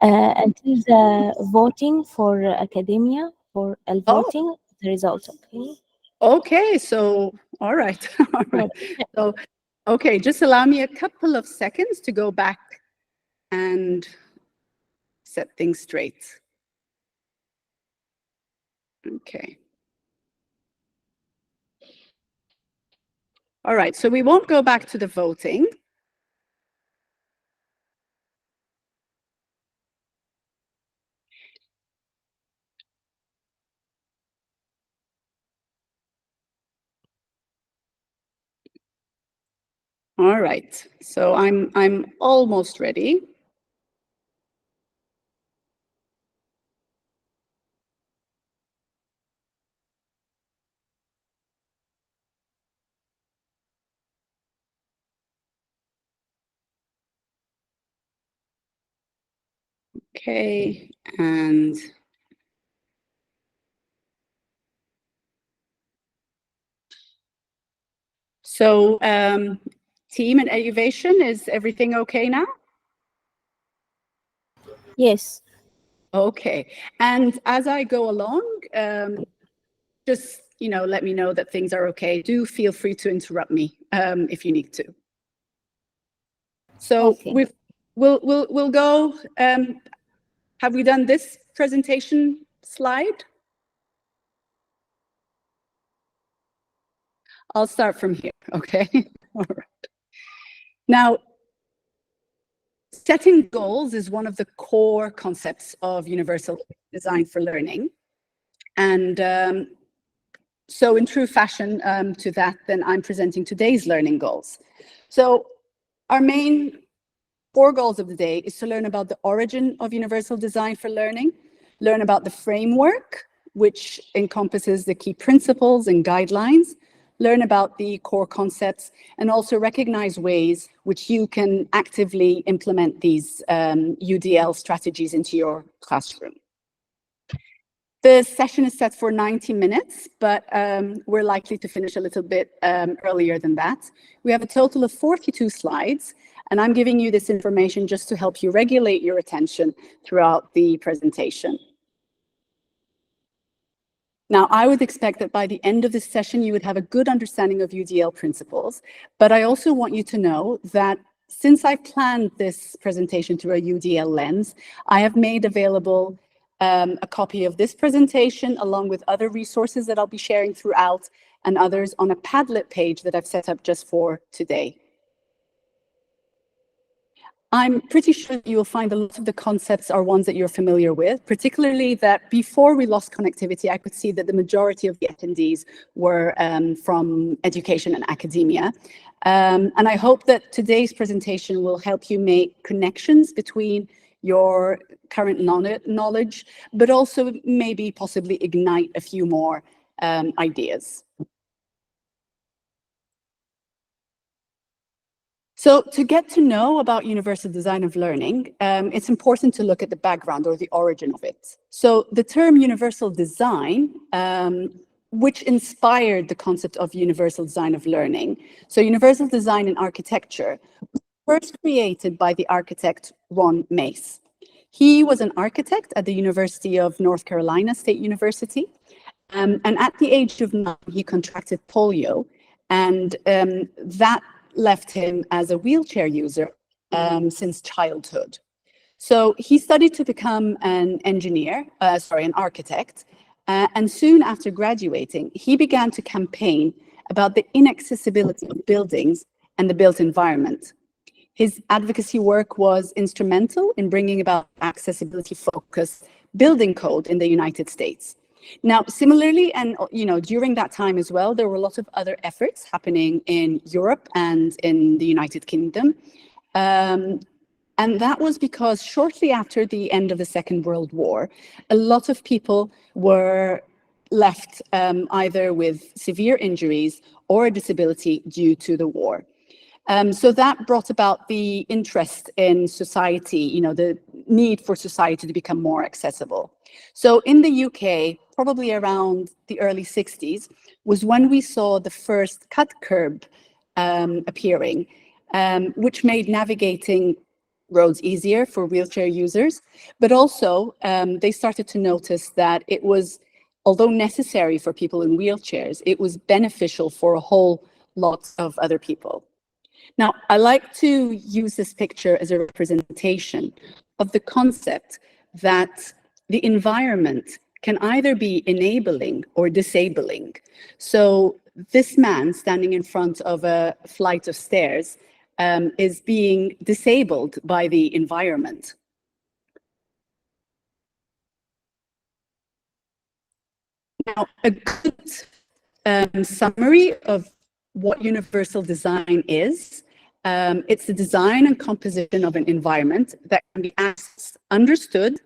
until the voting for academia, for Oh, voting the results. Okay. okay. So, all right. All right. Yeah. So, okay, just allow me a couple of seconds to go back and set things straight. Okay. All right. So we won't go back to the voting. All right. So I'm almost ready. Okay, and so team and EduVation, is everything okay now? Yes. Okay, and as I go along, just let me know that things are okay. Do feel free to interrupt me if you need to. So Okay. we'll go. Have we done this presentation slide? I'll start from here, okay? All right. Now, setting goals is one of the core concepts of universal design for learning. And so in true fashion to that, then I'm presenting today's learning goals. So our main 4 goals of the day is to learn about the origin of universal design for learning, learn about the framework, which encompasses the key principles and guidelines, learn about the core concepts, and also recognize ways which you can actively implement these UDL strategies into your classroom. The session is set for 90 minutes, but we're likely to finish a little bit earlier than that. We have a total of 42 slides, and I'm giving you this information just to help you regulate your attention throughout the presentation. Now, I would expect that by the end of this session, you would have a good understanding of UDL principles, but I also want you to know that since I planned this presentation through a UDL lens, I have made available a copy of this presentation along with other resources that I'll be sharing throughout and others on a Padlet page that I've set up just for today. I'm pretty sure you will find a lot of the concepts are ones that you're familiar with, particularly that before we lost connectivity, I could see that the majority of the attendees were from education and academia. And I hope that today's presentation will help you make connections between your current knowledge, but also maybe possibly ignite a few more ideas. So to get to know about universal design of learning, it's important to look at the background or the origin of it. So the term universal design, which inspired the concept of universal design of learning. So universal design in architecture was first created by the architect Ron Mace. He was an architect at the University of North Carolina State University. And at the age of 9, he contracted polio. And that left him as a wheelchair user since childhood. So he studied to become an an architect. And soon after graduating, he began to campaign about the inaccessibility of buildings and the built environment. His advocacy work was instrumental in bringing about accessibility-focused building code in the United States. Now, similarly, and during that time as well, there were a lot of other efforts happening in Europe and in the United Kingdom. And that was because shortly after the end of the Second World War, a lot of people were left either with severe injuries or a disability due to the war. So that brought about the interest in society, the need for society to become more accessible. So in the UK, probably around the early 60s, was when we saw the first cut curb appearing, which made navigating roads easier for wheelchair users, but also they started to notice that it was, although necessary for people in wheelchairs, it was beneficial for a whole lot of other people. Now, I like to use this picture as a representation of the concept that the environment can either be enabling or disabling. So this man standing in front of a flight of stairs is being disabled by the environment. Now, a good summary of what universal design is, it's the design and composition of an environment that can be accessed, understood,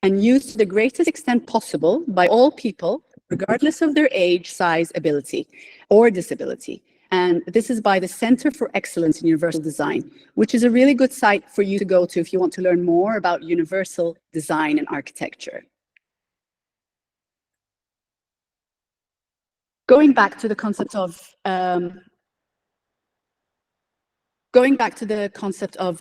and used to the greatest extent possible by all people, regardless of their age, size, ability, or disability. And this is by the Center for Excellence in Universal Design, which is a really good site for you to go to if you want to learn more about universal design and architecture. Going back to the concept of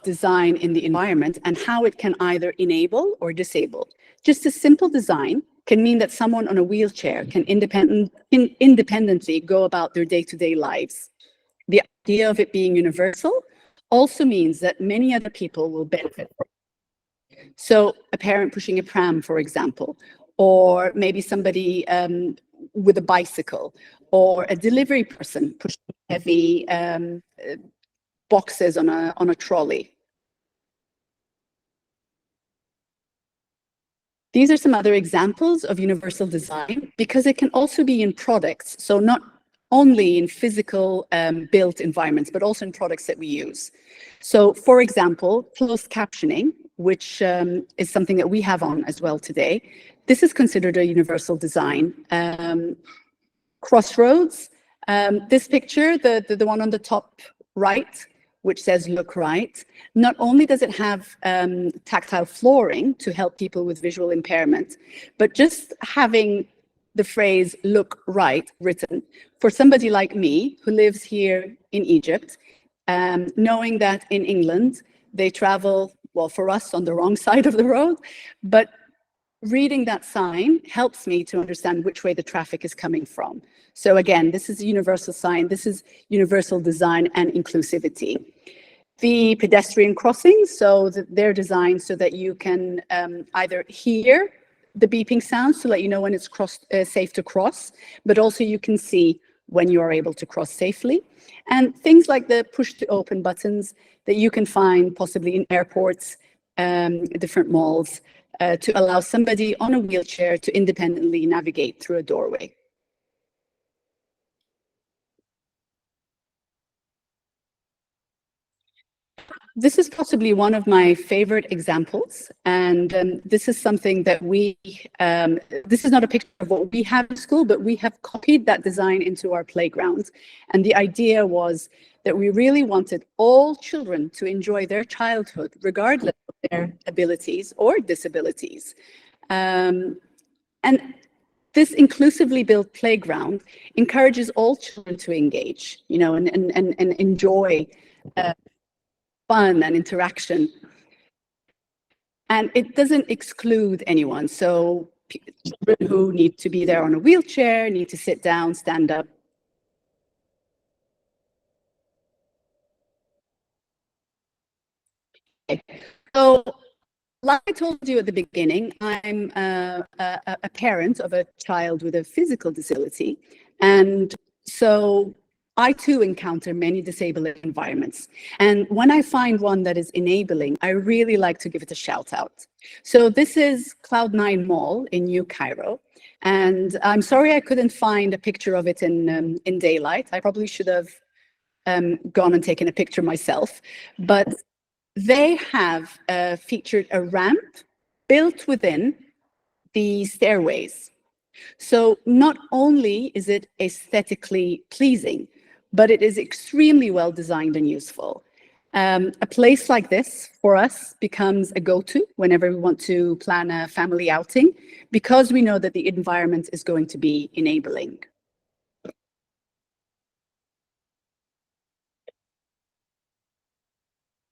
design in the environment and how it can either enable or disable. Just a simple design can mean that someone on a wheelchair can independently go about their day-to-day lives. The idea of it being universal also means that many other people will benefit from it. So a parent pushing a pram, for example, or maybe somebody with a bicycle, or a delivery person pushing heavy boxes on a trolley. These are some other examples of universal design because it can also be in products. So not only in physical built environments, but also in products that we use. So for example, closed captioning, which is something that we have on as well today. This is considered a universal design. Crossroads, this picture, the one on the top right, which says look right, not only does it have tactile flooring to help people with visual impairment, but just having the phrase look right written, for somebody like me who lives here in Egypt, knowing that in England, they travel, well, for us on the wrong side of the road, but reading that sign helps me to understand which way the traffic is coming from. So again, this is a universal sign, this is universal design and inclusivity. The pedestrian crossings, so they're designed so that you can either hear the beeping sounds to let you know when it's safe to cross, but also you can see when you are able to cross safely. And things like the push to open buttons that you can find possibly in airports, different malls, to allow somebody on a wheelchair to independently navigate through a doorway. This is possibly one of my favorite examples, and this is something that this is not a picture of what we have in school, but we have copied that design into our playground. And the idea was that we really wanted all children to enjoy their childhood, regardless of their abilities or disabilities. And this inclusively built playground encourages all children to engage, and enjoy fun and interaction. And it doesn't exclude anyone. So children who need to be there on a wheelchair, need to sit down, stand up. Okay. So like I told you at the beginning, I'm a parent of a child with a physical disability. And so I too encounter many disabling environments. And when I find one that is enabling, I really like to give it a shout out. So this is Cloud9 Mall in New Cairo. And I'm sorry I couldn't find a picture of it in daylight. I probably should have gone and taken a picture myself. But they have featured a ramp built within the stairways. So not only is it aesthetically pleasing, but it is extremely well designed and useful. A place like this for us becomes a go-to whenever we want to plan a family outing, because we know that the environment is going to be enabling.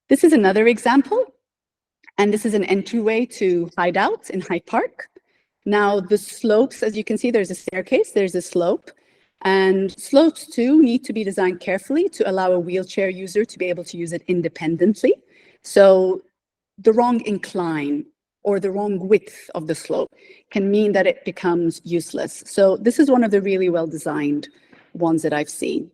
This is another example And this is an entryway to Hideout in Hyde Park. Now, the slopes, as you can see, there's a staircase, there's a slope. And slopes too need to be designed carefully to allow a wheelchair user to be able to use it independently. So the wrong incline or the wrong width of the slope can mean that it becomes useless. So this is one of the really well-designed ones that I've seen.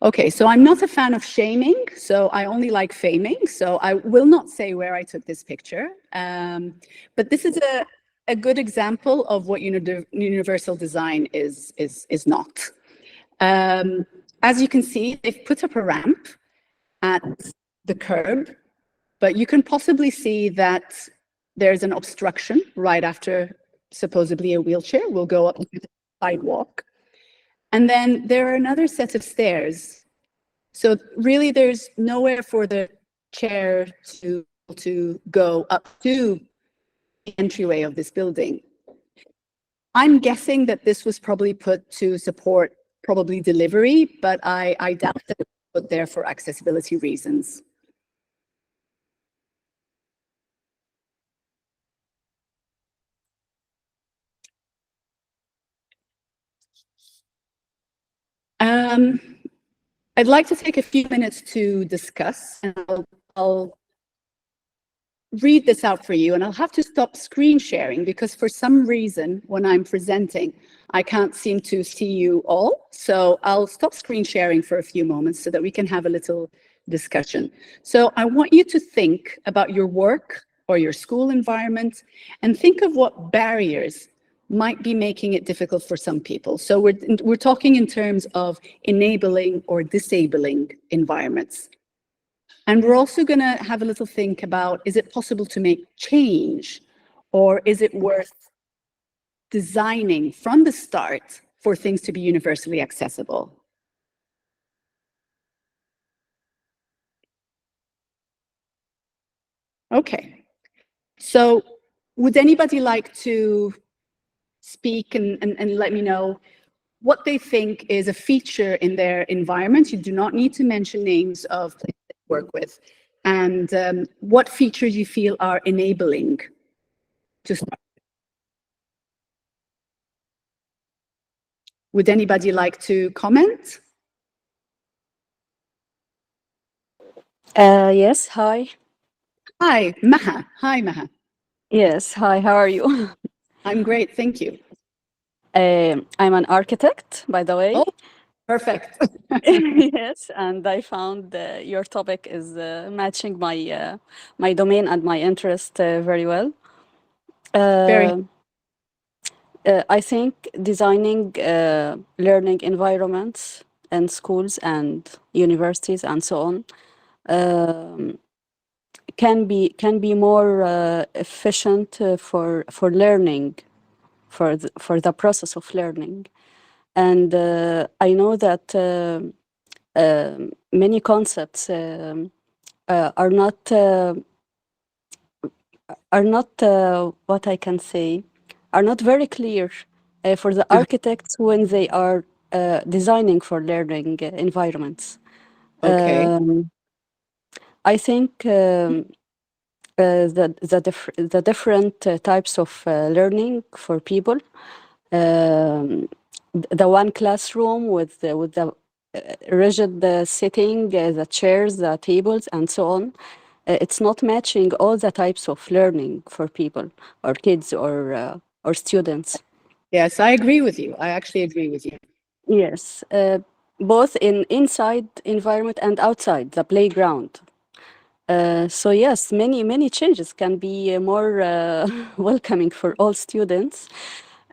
Okay, so I'm not a fan of shaming, so I only like faming. So I will not say where I took this picture, but this is a good example of what universal design is not. As you can see, they've put up a ramp at the curb, but you can possibly see that there's an obstruction right after supposedly a wheelchair will go up to the sidewalk. And then there are another set of stairs. So really there's nowhere for the chair to go up to the entryway of this building. I'm guessing that this was probably put to support probably delivery, but I doubt that it was put there for accessibility reasons. I'd like to take a few minutes to discuss, and I'll read this out for you, and I'll have to stop screen sharing because for some reason, when I'm presenting, I can't seem to see you all. So I'll stop screen sharing for a few moments so that we can have a little discussion. So I want you to think about your work or your school environment and think of what barriers might be making it difficult for some people. So we're talking in terms of enabling or disabling environments. And we're also going to have a little think about, is it possible to make change, or is it worth designing from the start for things to be universally accessible? Okay, so would anybody like to speak and let me know what they think is a feature in their environment? You do not need to mention names of places they work with. And what features you feel are enabling to start? Would anybody like to comment? Yes, hi. Hi, Maha. Hi, Maha. Yes, hi, how are you? I'm great, thank you. I'm an architect, by the way. Oh, perfect. Yes, and I found your topic is matching my domain and my interest very well. Very. I think designing learning environments in schools and universities and so on um, can be more efficient for learning, for the process of learning. And I know that many concepts are not what I can say, are not very clear for the architects when they are designing for learning environments. Okay. I think the different types of learning for people. The one classroom with the rigid sitting, the chairs, the tables, and so on. It's not matching all the types of learning for people or kids or students. Yes, I agree with you. I actually agree with you. Yes, both in inside environment and outside the playground. So yes, many changes can be more welcoming for all students,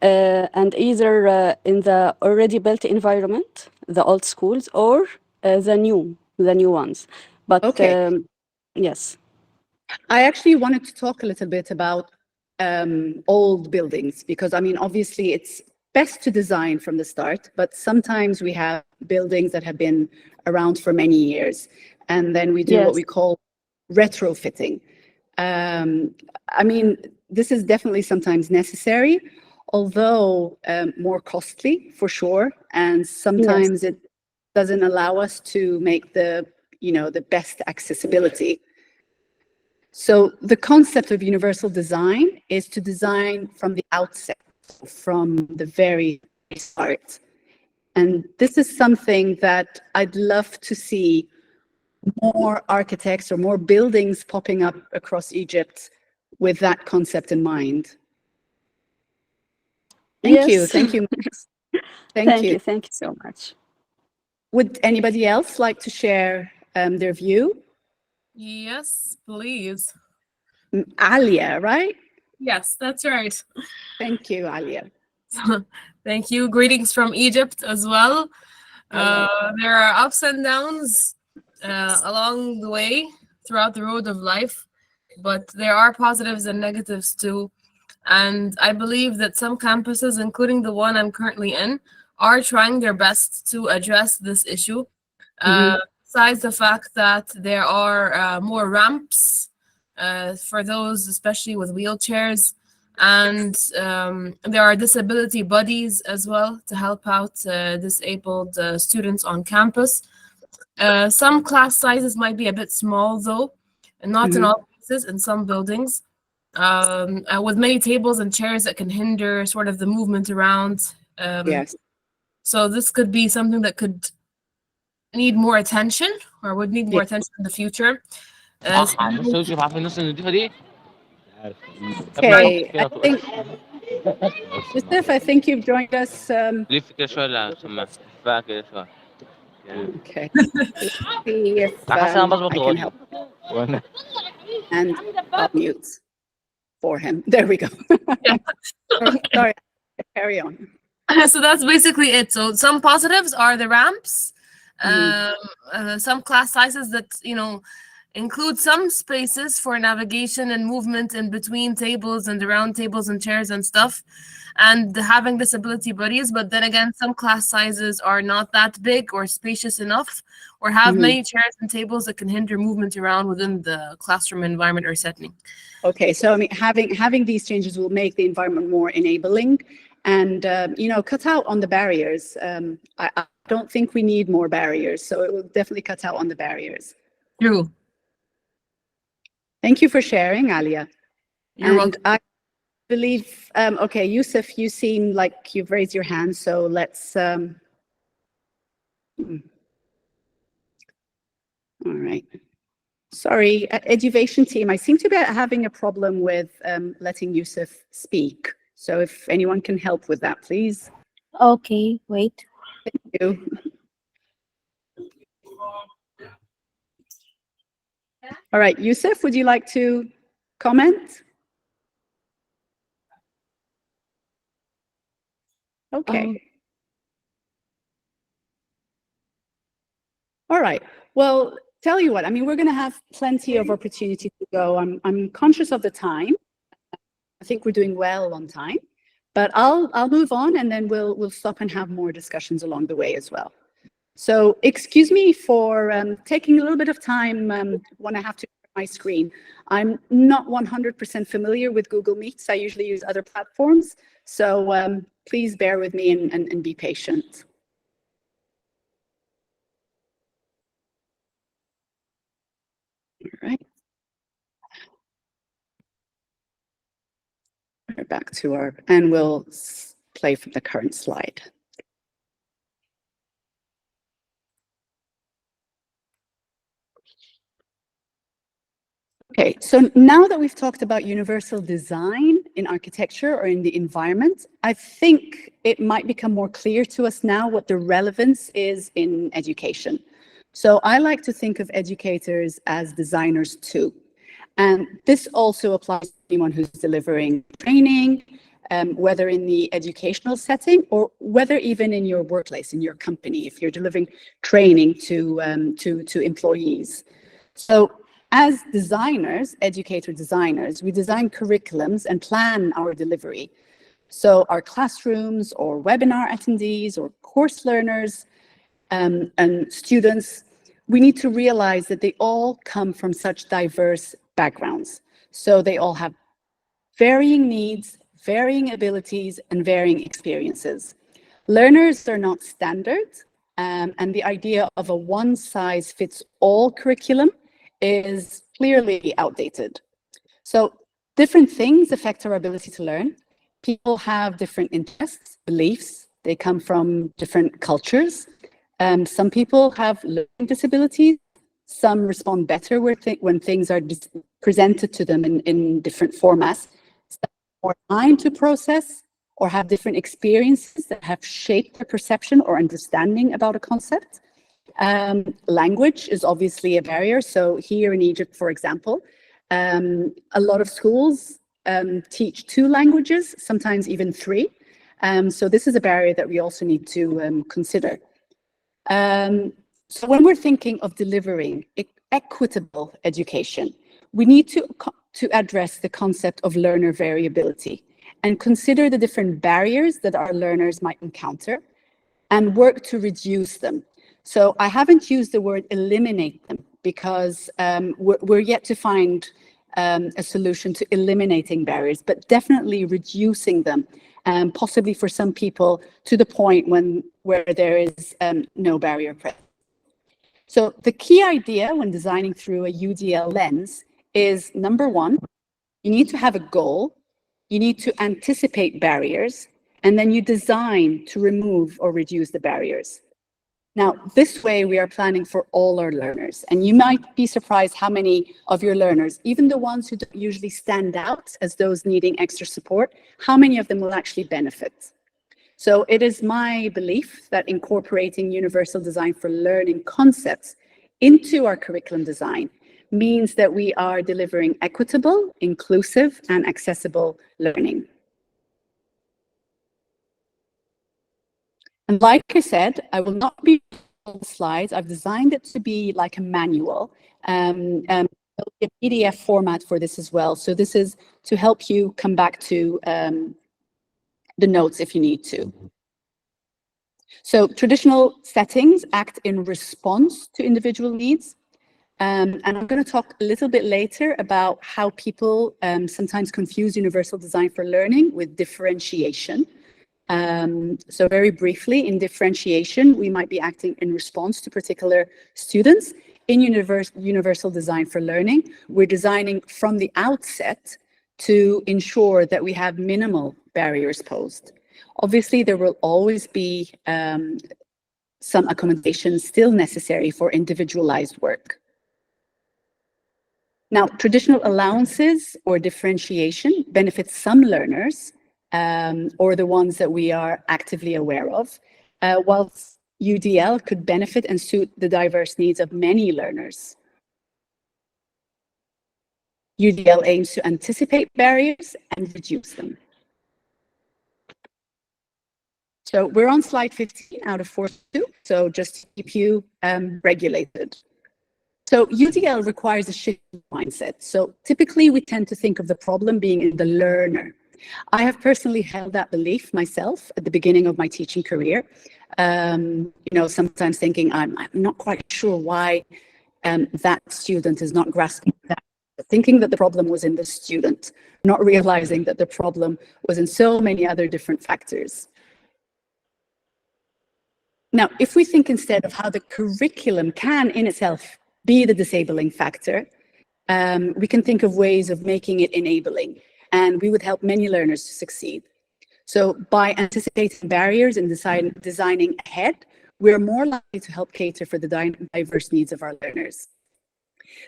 and either in the already built environment, the old schools, or the new ones. But Okay. yes, I actually wanted to talk a little bit about old buildings, because I mean, obviously it's best to design from the start, but sometimes we have buildings that have been around for many years, and then we do what yes, we call retrofitting. I mean, this is definitely sometimes necessary, although more costly for sure, and yes, sometimes it doesn't allow us to make the, the best accessibility. So the concept of universal design is to design from the outset, from the very start. And this is something that I'd love to see more architects or more buildings popping up across Egypt with that concept in mind. Thank you. Yes. Thank you. Thank you. Thank you so much. Would anybody else like to share their view? Yes, please. Alia, right? Yes, that's right. Thank you, Alia. Thank you. Greetings from Egypt as well. There are ups and downs along the way throughout the road of life, but there are positives and negatives too. And I believe that some campuses, including the one I'm currently in, are trying their best to address this issue. Besides the fact that there are more ramps for those, especially with wheelchairs, and there are disability buddies as well to help out disabled students on campus. Some class sizes might be a bit small though, and not in all cases, in some buildings, with many tables and chairs that can hinder sort of the movement around. Yes. So this could be something that could need more attention, or would need more attention in the future. Okay, I think, Yusuf, I think you've joined us. Okay. Let's see if I can help. And I'll mute for him. There we go. Sorry, carry on. So that's basically it. So some positives are the ramps, some class sizes that, include some spaces for navigation and movement in between tables and around tables and chairs and stuff, and having disability buddies. But then again, some class sizes are not that big or spacious enough, or have many chairs and tables that can hinder movement around within the classroom environment or setting. Okay, so I mean, having these changes will make the environment more enabling, and cut out on the barriers. I don't think we need more barriers, so it will definitely cut out on the barriers. True. Thank you for sharing, Alia. You're welcome. I believe, okay, Yusuf, you seem like you've raised your hand, so let's, all right. Sorry, EduVation team, I seem to be having a problem with letting Yusuf speak. So if anyone can help with that, please. Okay, wait. Thank you. All right, Yusuf, would you like to comment? Okay. All right. Well, tell you what, I mean, we're going to have plenty of opportunity to go. I'm conscious of the time. I think we're doing well on time, but I'll move on, and then we'll stop and have more discussions along the way as well. So excuse me for taking a little bit of time when I have to share my screen. I'm not 100% familiar with Google Meets. I usually use other platforms. So please bear with me and be patient. All right. We're back to and we'll play from the current slide. Okay, so now that we've talked about universal design in architecture or in the environment, I think it might become more clear to us now what the relevance is in education. So I like to think of educators as designers too. And this also applies to anyone who's delivering training, whether in the educational setting or whether even in your workplace, in your company, if you're delivering training to employees. So as designers, educator designers, we design curriculums and plan our delivery. So our classrooms or webinar attendees or course learners and students, we need to realize that they all come from such diverse backgrounds. So they all have varying needs, varying abilities, and varying experiences. Learners are not standard, And the idea of a one-size-fits-all curriculum is clearly outdated. So different things affect our ability to learn. People have different interests, beliefs. They come from different cultures. Some people have learning disabilities. Some respond better when things are presented to them in different formats. Some have more time to process or have different experiences that have shaped their perception or understanding about a concept. Language is obviously a barrier. So here in Egypt, for example, a lot of schools teach 2 languages, sometimes even 3. So this is a barrier that we also need to consider. So when we're thinking of delivering equitable education, we need to address the concept of learner variability and consider the different barriers that our learners might encounter and work to reduce them. So I haven't used the word eliminate them because we're yet to find a solution to eliminating barriers, but definitely reducing them, possibly for some people to the point where there is no barrier present. So the key idea when designing through a UDL lens is, number 1, you need to have a goal, you need to anticipate barriers, and then you design to remove or reduce the barriers. Now, this way we are planning for all our learners, and you might be surprised how many of your learners, even the ones who don't usually stand out as those needing extra support, how many of them will actually benefit. So it is my belief that incorporating universal design for learning concepts into our curriculum design means that we are delivering equitable, inclusive, and accessible learning. And like I said, I will not be on the slides. I've designed it to be like a manual, a PDF format for this as well. So this is to help you come back to the notes if you need to. So traditional settings act in response to individual needs. And I'm going to talk a little bit later about how people sometimes confuse universal design for learning with differentiation. So very briefly, in differentiation, we might be acting in response to particular students. In universal design for learning, we're designing from the outset to ensure that we have minimal barriers posed. Obviously, there will always be some accommodations still necessary for individualized work. Now, traditional allowances or differentiation benefits some learners, or the ones that we are actively aware of, whilst UDL could benefit and suit the diverse needs of many learners. UDL aims to anticipate barriers and reduce them. So we're on slide 15 out of 42, so just to keep you regulated. So UDL requires a shift in mindset. So typically we tend to think of the problem being in the learner. I have personally held that belief myself at the beginning of my teaching career. Sometimes thinking I'm not quite sure why that student is not grasping that, thinking that the problem was in the student, not realizing that the problem was in so many other different factors. Now, if we think instead of how the curriculum can in itself be the disabling factor, we can think of ways of making it enabling, and we would help many learners to succeed. So by anticipating barriers and designing ahead, we're more likely to help cater for the diverse needs of our learners.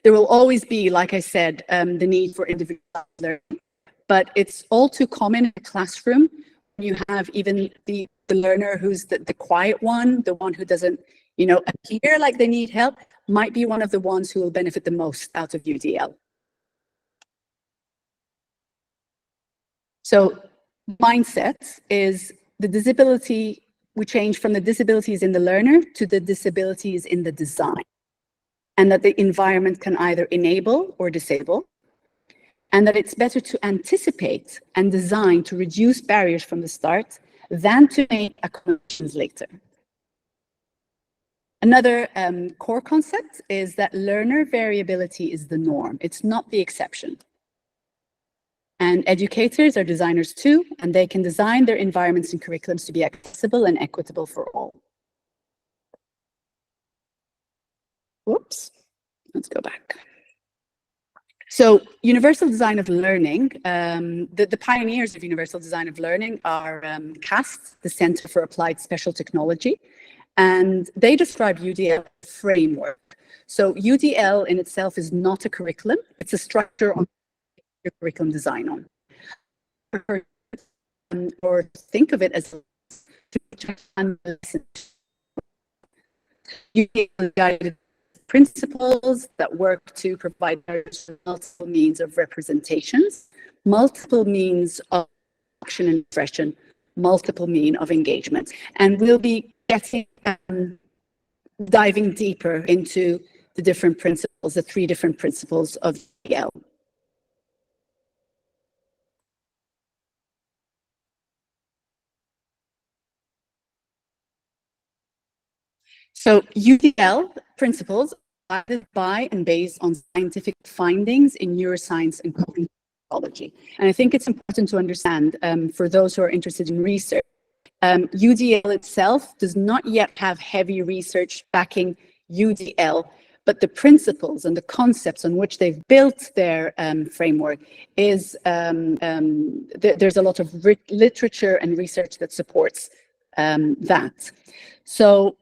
There will always be, like I said, the need for individual learning, but it's all too common in a classroom. You have even the learner who's the quiet one, the one who doesn't, appear like they need help, might be one of the ones who will benefit the most out of UDL. So mindset is the disability, we change from the disabilities in the learner to the disabilities in the design, and that the environment can either enable or disable, and that it's better to anticipate and design to reduce barriers from the start than to make accommodations later. Another core concept is that learner variability is the norm. It's not the exception. And educators are designers too, and they can design their environments and curriculums to be accessible and equitable for all. Whoops, let's go back. So universal design of learning, the pioneers of universal design of learning are CAST, the Center for Applied Special Technology, and they describe UDL framework. So UDL in itself is not a curriculum, it's a structure on your curriculum design on. Or think of it as guided principles that work to provide multiple means of representations, multiple means of action and expression, multiple means of engagement. And we'll be getting diving deeper into the different principles, the 3 different principles of UDL. So UDL principles are guided by and based on scientific findings in neuroscience and cognitive psychology. And I think it's important to understand for those who are interested in research, UDL itself does not yet have heavy research backing UDL, but the principles and the concepts on which they've built their framework is, there's a lot of literature and research that supports that. So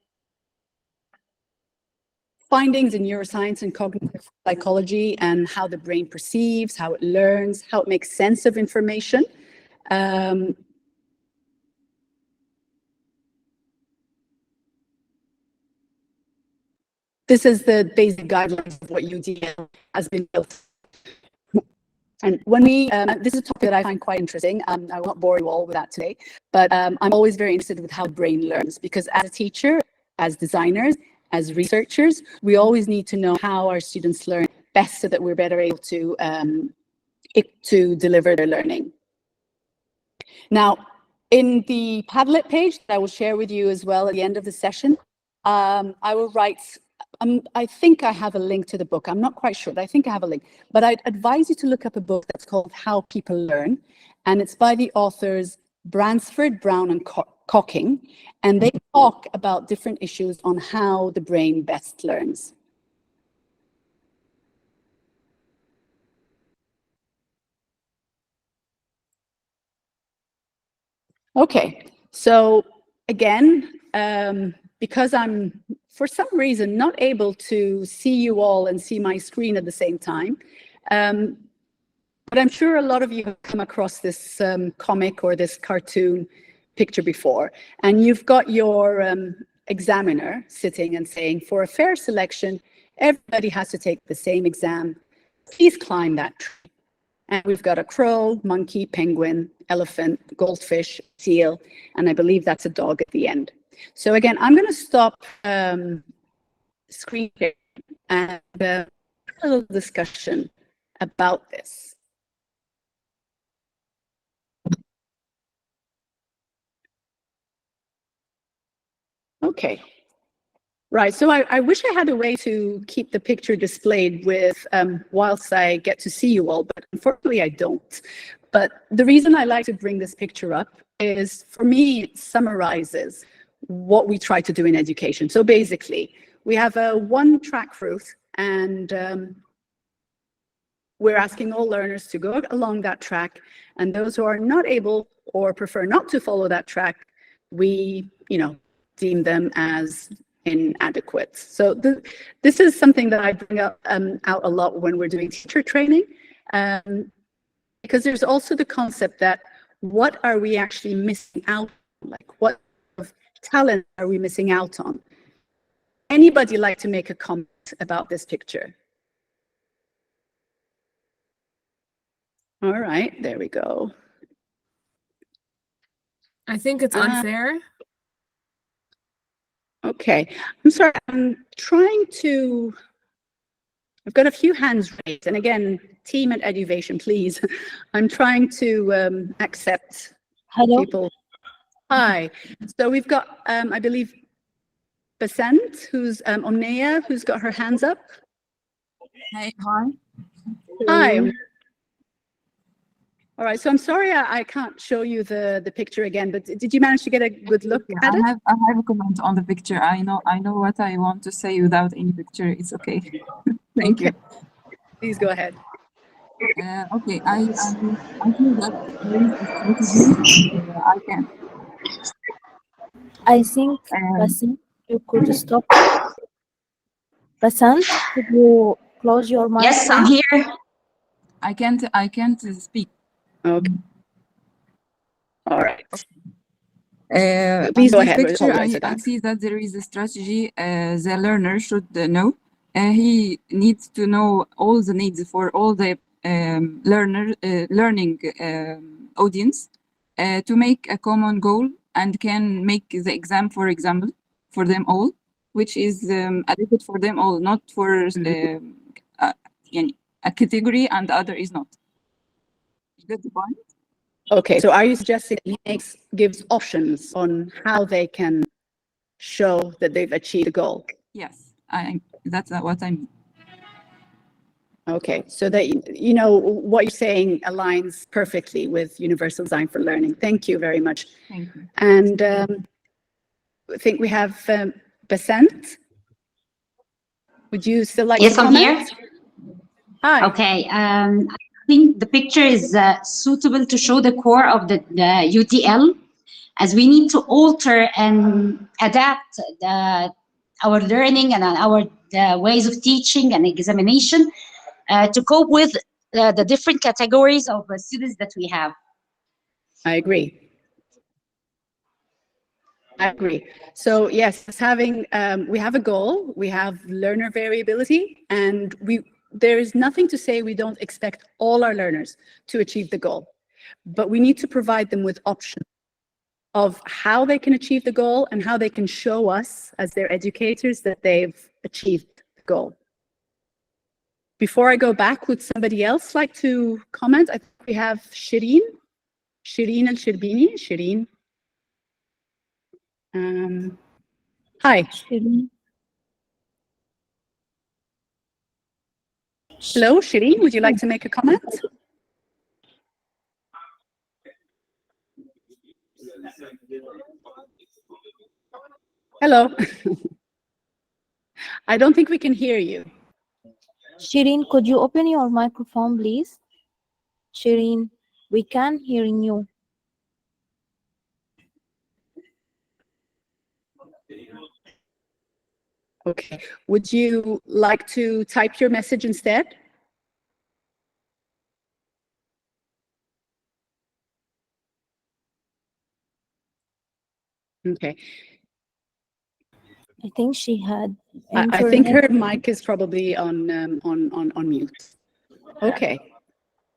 findings in neuroscience and cognitive psychology and how the brain perceives, how it learns, how it makes sense of information. This is the basic guidelines of what UDL has been built. And when we, this is a topic that I find quite interesting. I will not bore you all with that today, but I'm always very interested with how the brain learns, because as a teacher, as designers, as researchers, we always need to know how our students learn best so that we're better able to deliver their learning. Now, in the Padlet page that I will share with you as well at the end of the session, I will write, I think I have a link to the book. I'm not quite sure, but I think I have a link. But I'd advise you to look up a book that's called How People Learn, and it's by the authors Bransford, Brown, and Cocking, and they talk about different issues on how the brain best learns. Okay, so again, because I'm, for some reason, not able to see you all and see my screen at the same time, but I'm sure a lot of you have come across this comic or this cartoon picture before, and you've got your examiner sitting and saying, for a fair selection, everybody has to take the same exam. Please climb that tree. And we've got a crow, monkey, penguin, elephant, goldfish, seal, and I believe that's a dog at the end. So again, I'm going to stop screen sharing and a little discussion about this. Okay. Right, so I wish I had a way to keep the picture displayed with whilst I get to see you all, but unfortunately I don't. But the reason I like to bring this picture up is, for me, it summarizes what we try to do in education. So basically, we have a one-track route, and we're asking all learners to go along that track, and those who are not able or prefer not to follow that track, we, deem them as inadequate. So this is something that I bring up out a lot when we're doing teacher training, because there's also the concept that what are we actually missing out on? Like, what talent are we missing out on? Anybody like to make a comment about this picture? All right, there we go. I think it's unfair. Okay, I'm sorry, I'm trying to, I've got a few hands raised, and again, team at EduVation, please. I'm trying to accept people. Hi, so we've got, I believe, Basant, who's Omneya, who's got her hands up. Hey, hi. Hi. All right, so I'm sorry I can't show you the picture again, but did you manage to get a good look Yeah, at it? I have a comment on the picture. I know what I want to say without any picture. It's okay. Thank you. Please go ahead. Okay, I feel that there is a strategy. I can. I think, Bassem, you could stop. Bassem, could you close your mic? Yes, I'm here. I can't speak. Okay. All right. On Please go this ahead. We picture, apologize for I that. see that there is a strategy the learner should know. He needs to know all the needs for all the learning audience to make a common goal and can make the exam, for example, for them all, which is adequate for them all, not for a category and the other is not. You get the point? Okay, so are you suggesting he gives options on how they can show that they've achieved the goal? Yes, that's what I mean. Okay, so that, you know, what you're saying aligns perfectly with Universal Design for Learning. Thank you very much. Thank you. And I think we have Basant. Would you still like Yes, to I'm comment? here. Hi. Okay. I think the picture is suitable to show the core of the UDL, as we need to alter and adapt our learning and our ways of teaching and examination to cope with the different categories of students that we have. I agree. I agree. So yes, having we have a goal, we have learner variability, and there is nothing to say we don't expect all our learners to achieve the goal, but we need to provide them with options of how they can achieve the goal and how they can show us as their educators that they've achieved the goal. Before I go back, would somebody else like to comment? I think we have Shireen Al-Shirbini. Shireen. Hi. Shireen. Hello, Shireen. Would you like to make a comment? Hello. I don't think we can hear you. Shireen, could you open your microphone, please? Shireen, we can hear you. Okay. Would you like to type your message instead? Okay. I think she had I think internet. her mic is probably on mute. Okay.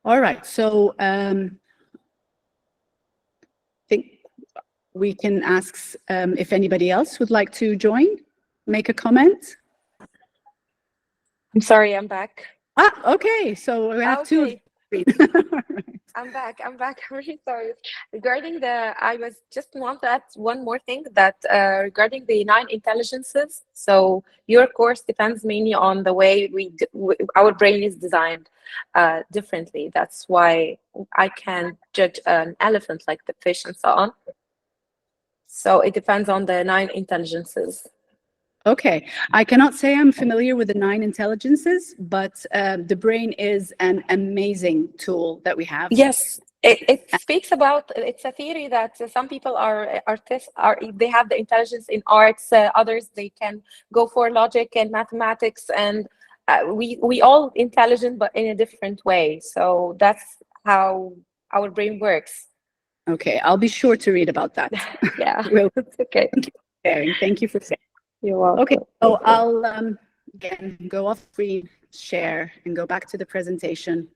All right. So I think we can ask if anybody else would like to join, make a comment. I'm sorry, I'm back. Ah, okay. So we have two. Okay. I'm back. I'm really sorry. Regarding I was just want to add one more thing that regarding the 9 intelligences. So your course depends mainly on the way our brain is designed differently. That's why I can judge an elephant like the fish and so on. So it depends on the 9 intelligences. Okay, I cannot say I'm familiar with the 9 intelligences, but the brain is an amazing tool that we have. Yes, it speaks about, it's a theory that some people are artists, they have the intelligence in arts, others they can go for logic and mathematics, and we all intelligent, but in a different way. So that's how our brain works. Okay, I'll be sure to read about that. Yeah, Well, it's okay. Thank you for sharing. Thank you for sharing. You're welcome. Okay, so I'll again go off screen, share, and go back to the presentation.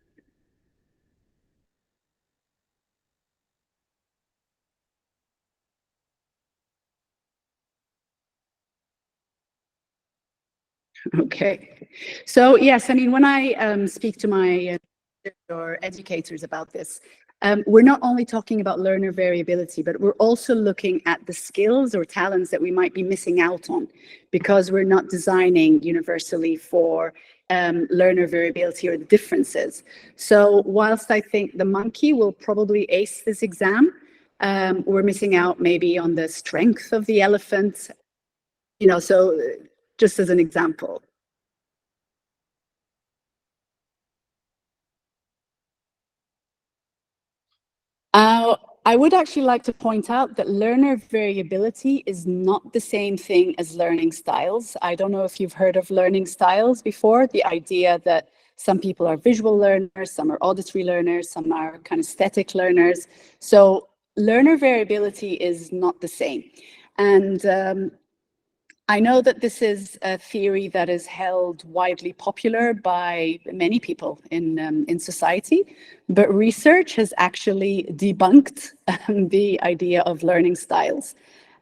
Okay, so yes, I mean, when I speak to my or educators about this, we're not only talking about learner variability, but we're also looking at the skills or talents that we might be missing out on because we're not designing universally for learner variability or the differences. So whilst I think the monkey will probably ace this exam, we're missing out maybe on the strength of the elephant, you know, so just as an example. I would actually like to point out that learner variability is not the same thing as learning styles. I don't know if you've heard of learning styles before, the idea that some people are visual learners, some are auditory learners, some are kind of static learners. So learner variability is not the same. And I know that this is a theory that is held widely popular by many people in society, but research has actually debunked the idea of learning styles.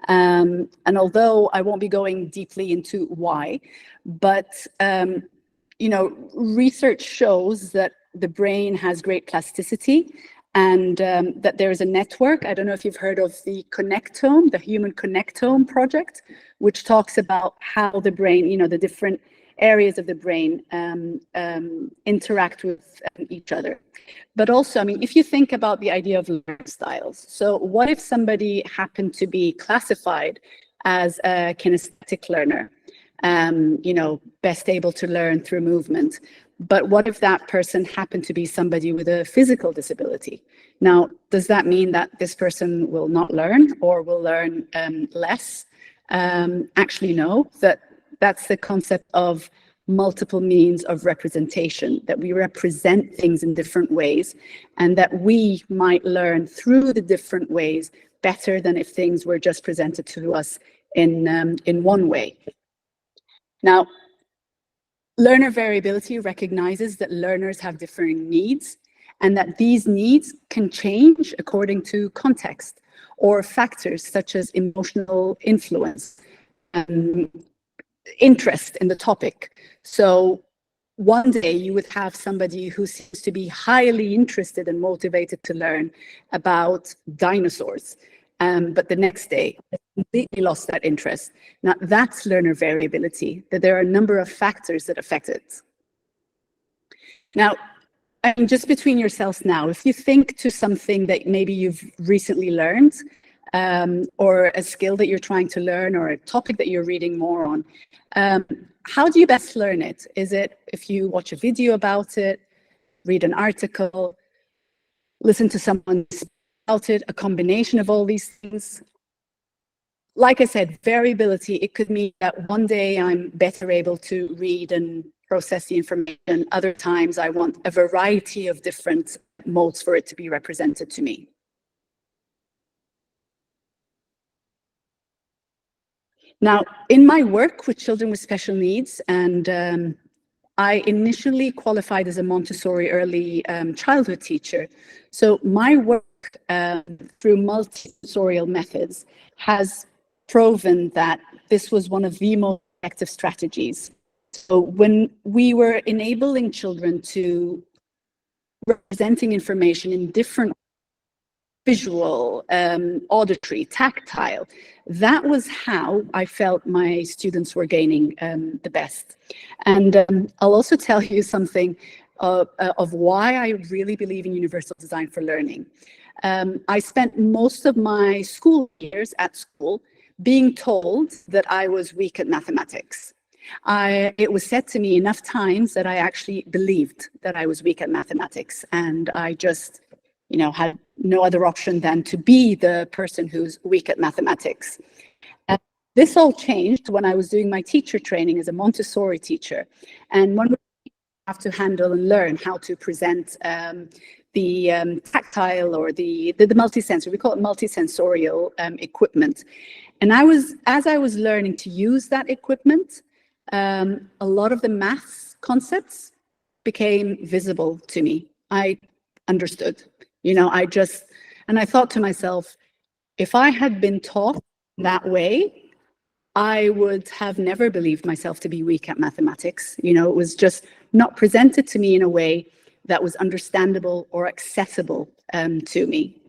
And although I won't be going deeply into why, but you know, research shows that the brain has great plasticity and that there is a network. I don't know if you've heard of the connectome, the human connectome project, which talks about how the brain, you know, the different areas of the brain interact with each other. But also, I mean, if you think about the idea of learning styles, so what if somebody happened to be classified as a kinesthetic learner, you know, best able to learn through movement? But what if that person happened to be somebody with a physical disability? Now, does that mean that this person will not learn or will learn less? Actually, no, that's the concept of multiple means of representation, that we represent things in different ways and that we might learn through the different ways better than if things were just presented to us in one way. Now, learner variability recognizes that learners have differing needs and that these needs can change according to context or factors such as emotional influence, interest in the topic. So one day you would have somebody who seems to be highly interested and motivated to learn about dinosaurs, but the next day completely lost that interest. Now that's learner variability, that there are a number of factors that affect it. Now, and just between yourselves now, if you think to something that maybe you've recently learned, or a skill that you're trying to learn or a topic that you're reading more on, how do you best learn it? Is it if you watch a video about it, read an article, listen to someone about it, a combination of all these things? Like I said, variability, it could mean that one day I'm better able to read and process the information. Other times I want a variety of different modes for it to be represented to me. Now, in my work with children with special needs, and I initially qualified as a Montessori early childhood teacher. So my work through multi-sensorial methods has proven that this was one of the most effective strategies. So when we were enabling children to representing information in different visual, auditory, tactile, that was how I felt my students were gaining the best. And I'll also tell you something of why I really believe in universal design for learning. I spent most of my school years at school being told that I was weak at mathematics. It was said to me enough times that I actually believed that I was weak at mathematics, and I just, you know, had no other option than to be the person who's weak at mathematics. And this all changed when I was doing my teacher training as a Montessori teacher, and when we have to handle and learn how to present the tactile or the multisensory, we call it multisensorial equipment. And as I was learning to use that equipment, a lot of the maths concepts became visible to me. I understood, you know, and I thought to myself, if I had been taught that way, I would have never believed myself to be weak at mathematics. You know, it was just not presented to me in a way that was understandable or accessible to me.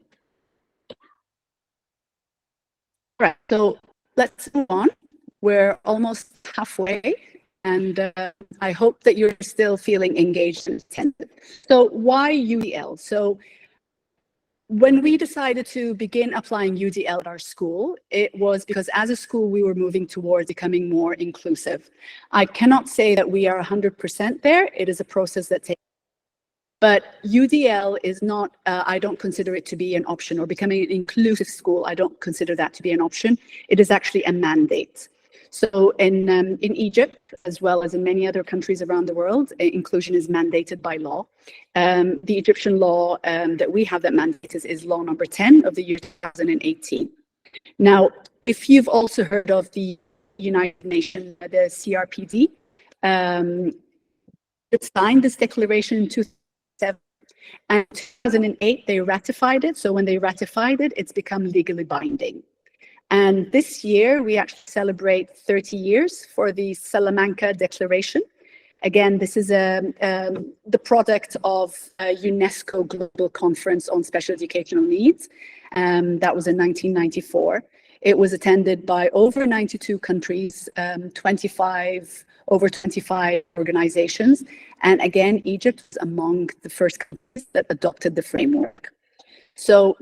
Right, so let's move on. We're almost halfway, and I hope that you're still feeling engaged and attentive. So why UDL? So when we decided to begin applying UDL at our school, it was because as a school, we were moving towards becoming more inclusive. I cannot say that we are 100% there. It is a process that takes. But UDL is not, I don't consider it to be an option, or becoming an inclusive school, I don't consider that to be an option. It is actually a mandate. So in Egypt, as well as in many other countries around the world, inclusion is mandated by law. The Egyptian law that we have that mandates is law number 10 of the year 2018. Now, if you've also heard of the United Nations, the CRPD, it signed this declaration in 2007, and in 2008 they ratified it. So when they ratified it, it's become legally binding. And this year, we actually celebrate 30 years for the Salamanca Declaration. Again, this is the product of a UNESCO Global Conference on Special Educational Needs. That was in 1994. It was attended by over 92 countries, over 25 organizations. And again, Egypt was among the first countries that adopted the framework. So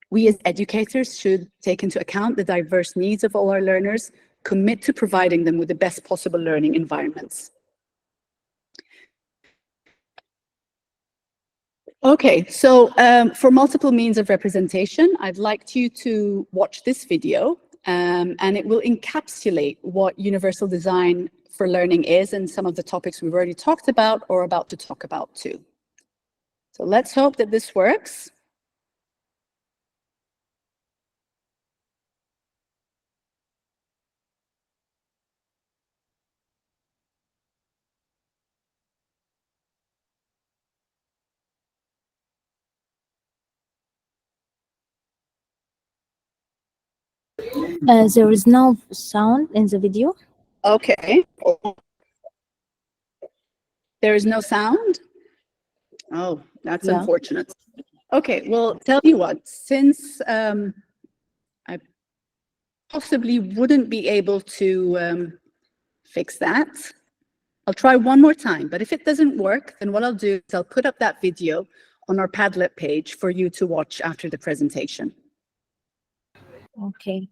we as educators should take into account the diverse needs of all our learners, commit to providing them with the best possible learning environments. Okay, so for multiple means of representation, I'd like you to watch this video, and it will encapsulate what universal design for learning is and some of the topics we've already talked about or about to talk about too. So let's hope that this works. There is no sound in the video. Okay. There is no sound? Oh, that's Yeah. unfortunate. Okay, well, tell you what, since I possibly wouldn't be able to fix that, I'll try one more time. But if it doesn't work, then what I'll do is I'll put up that video on our Padlet page for you to watch after the presentation. Okay.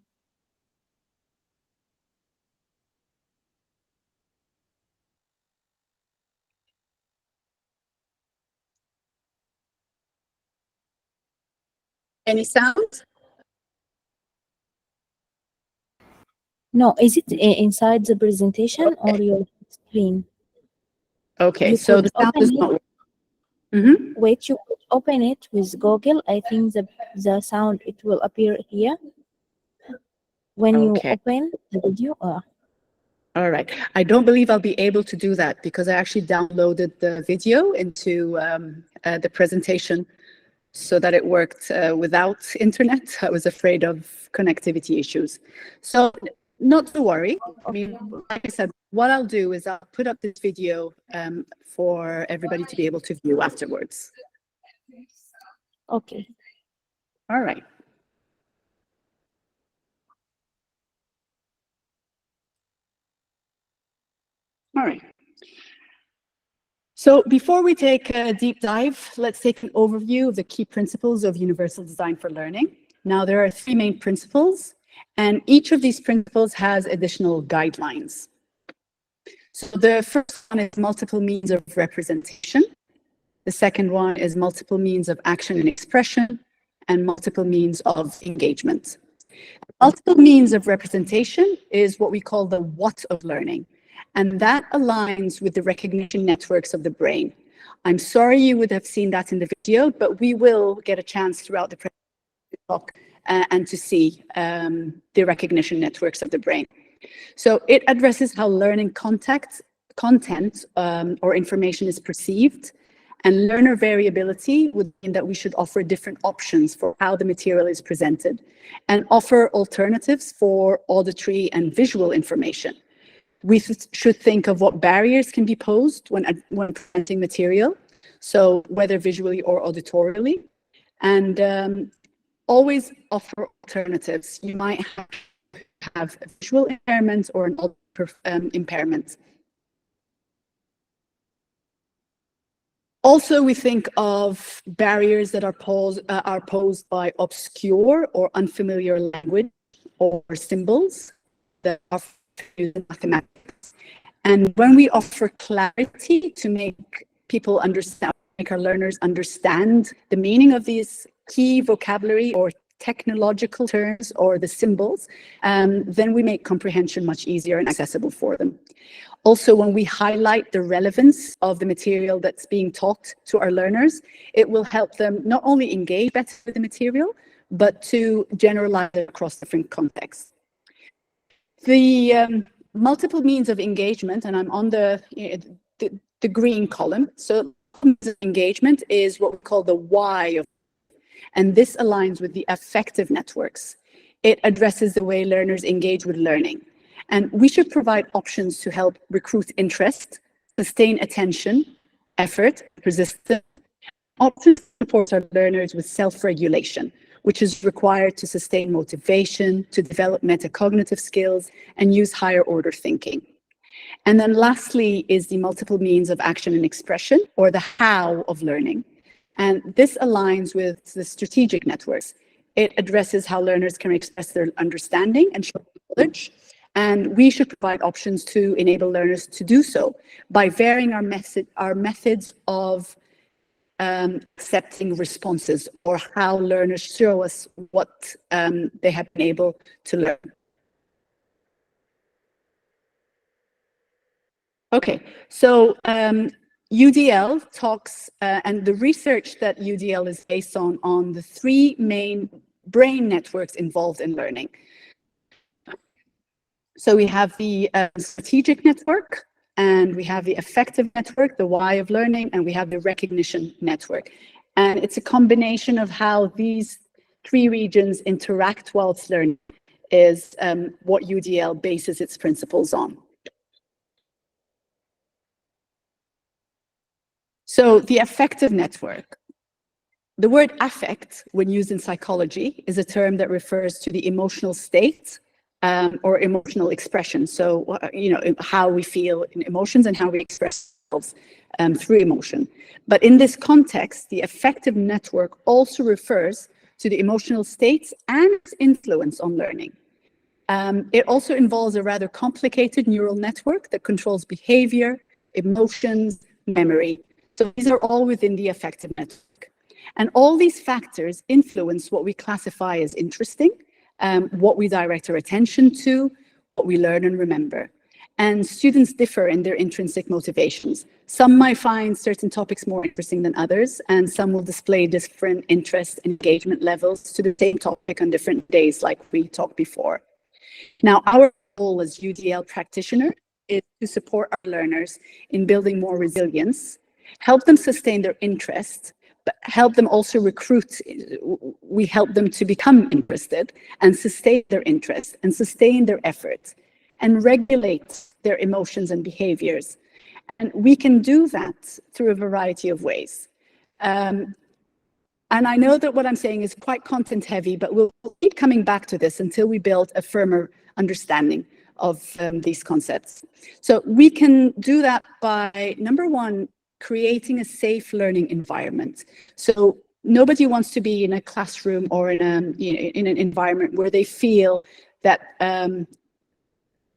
Any sound? No, is it inside the presentation or your screen? Okay, You so could the sound open is it. not working. Wait, you could open it with Google. I think the sound, it will appear here when you Okay. open the video. All right. I don't believe I'll be able to do that because I actually downloaded the video into the presentation so that it worked without internet. I was afraid of connectivity issues. So not to worry. I mean, like I said, what I'll do is I'll put up this video for everybody to be able to view afterwards. Okay. All right. All right. So before we take a deep dive, let's take an overview of the key principles of universal design for learning. Now, there are 3 main principles, and each of these principles has additional guidelines. So the first one is multiple means of representation. The second one is multiple means of action and expression, and multiple means of engagement. Multiple means of representation is what we call the what of learning. And that aligns with the recognition networks of the brain. I'm sorry you would have seen that in the video, but we will get a chance throughout the talk and to see the recognition networks of the brain. So it addresses how learning content or information is perceived, and learner variability would mean that we should offer different options for how the material is presented and offer alternatives for auditory and visual information. We should think of what barriers can be posed when presenting material. so whether visually or auditorily, and always offer alternatives. You might have a visual impairment or an audio impairment. Also, we think of barriers that are posed by obscure or unfamiliar language or symbols that are used in mathematics. And when we offer clarity to make people understand, make our learners understand the meaning of these key vocabulary or technological terms or the symbols, then we make comprehension much easier and accessible for them. Also, when we highlight the relevance of the material that's being taught to our learners, it will help them not only engage better with the material, but to generalize it across different contexts. The multiple means of engagement, and I'm on the green column. So engagement is what we call the why of, and this aligns with the affective networks. It addresses the way learners engage with learning. And we should provide options to help recruit interest, sustain attention, effort, persistence. Options support our learners with self-regulation, which is required to sustain motivation, to develop metacognitive skills, and use higher order thinking. And then lastly is the multiple means of action and expression, or the how of learning. And this aligns with the strategic networks. It addresses how learners can express their understanding and show knowledge. And we should provide options to enable learners to do so by varying our methods of accepting responses, or how learners show us what they have been able to learn. Okay, so UDL talks, and the research that UDL is based on the three main brain networks involved in learning. So we have the strategic network, and we have the affective network, the why of learning, and we have the recognition network. And it's a combination of how these three regions interact whilst learning is what UDL bases its principles on. So the affective network. The word affect, when used in psychology, is a term that refers to the emotional state or emotional expression. So, how we feel in emotions and how we express ourselves through emotion. But in this context, the affective network also refers to the emotional states and its influence on learning. It also involves a rather complicated neural network that controls behavior, emotions, memory. So these are all within the affective network. And all these factors influence what we classify as interesting, what we direct our attention to, what we learn and remember. And students differ in their intrinsic motivations. Some might find certain topics more interesting than others, and some will display different interest and engagement levels to the same topic on different days, like we talked before. Now, our goal as UDL practitioner is to support our learners in building more resilience, help them sustain their interest, but help them also recruit. We help them to become interested and sustain their interest and sustain their effort and regulate their emotions and behaviors. And we can do that through a variety of ways. And I know that what I'm saying is quite content heavy, but we'll keep coming back to this until we build a firmer understanding of these concepts. So we can do that by, number one, creating a safe learning environment. So nobody wants to be in a classroom or in an environment where they feel that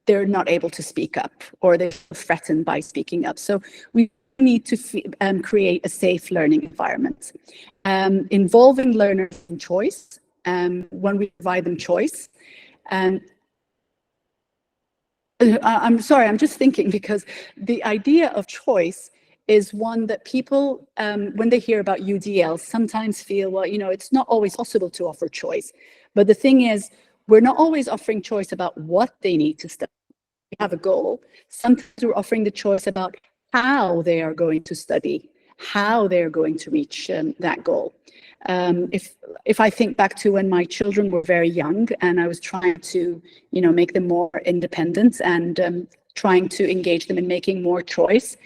they're not able to speak up or they're threatened by speaking up. So we need to create a safe learning environment, involving learners in choice when we provide them choice. And I'm sorry, I'm just thinking, because the idea of choice is one that people, when they hear about UDL, sometimes feel, well, it's not always possible to offer choice. But the thing is, we're not always offering choice about what they need to study. We have a goal. Sometimes we're offering the choice about how they are going to study, how they're going to reach that goal. If I think back to when my children were very young and I was trying to, make them more independent and trying to engage them in making more choice,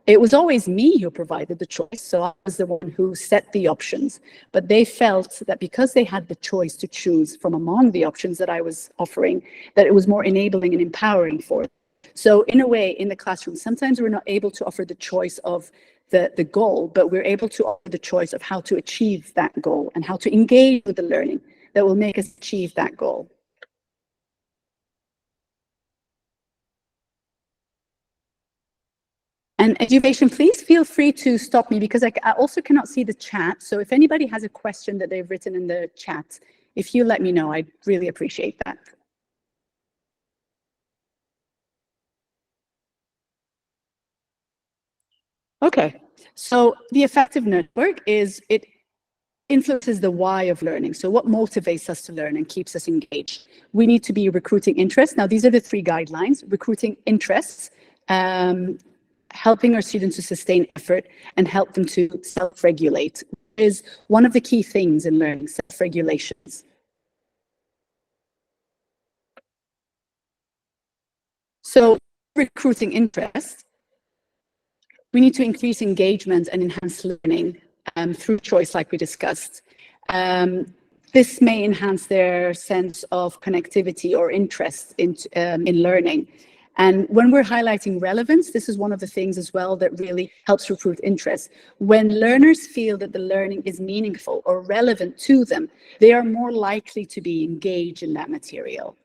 It was always me who provided the choice, so I was the one who set the options. But they felt that because they had the choice to choose from among the options that I was offering, that it was more enabling and empowering for them. So in a way, in the classroom, sometimes we're not able to offer the choice of the goal, but we're able to offer the choice of how to achieve that goal and how to engage with the learning that will make us achieve that goal. And EduVation, please feel free to stop me because I also cannot see the chat. So if anybody has a question that they've written in the chat, if you let me know, I'd really appreciate that. Okay, so the effective network is, it influences the why of learning. So what motivates us to learn and keeps us engaged? We need to be recruiting interest. Now, these are the 3 guidelines: recruiting interests, helping our students to sustain effort, and help them to self-regulate, is one of the key things in learning, self-regulations. So recruiting interest, we need to increase engagement and enhance learning through choice, like we discussed. This may enhance their sense of connectivity or interest in learning. And when we're highlighting relevance, this is one of the things as well that really helps recruit interest. When learners feel that the learning is meaningful or relevant to them, they are more likely to be engaged in that material.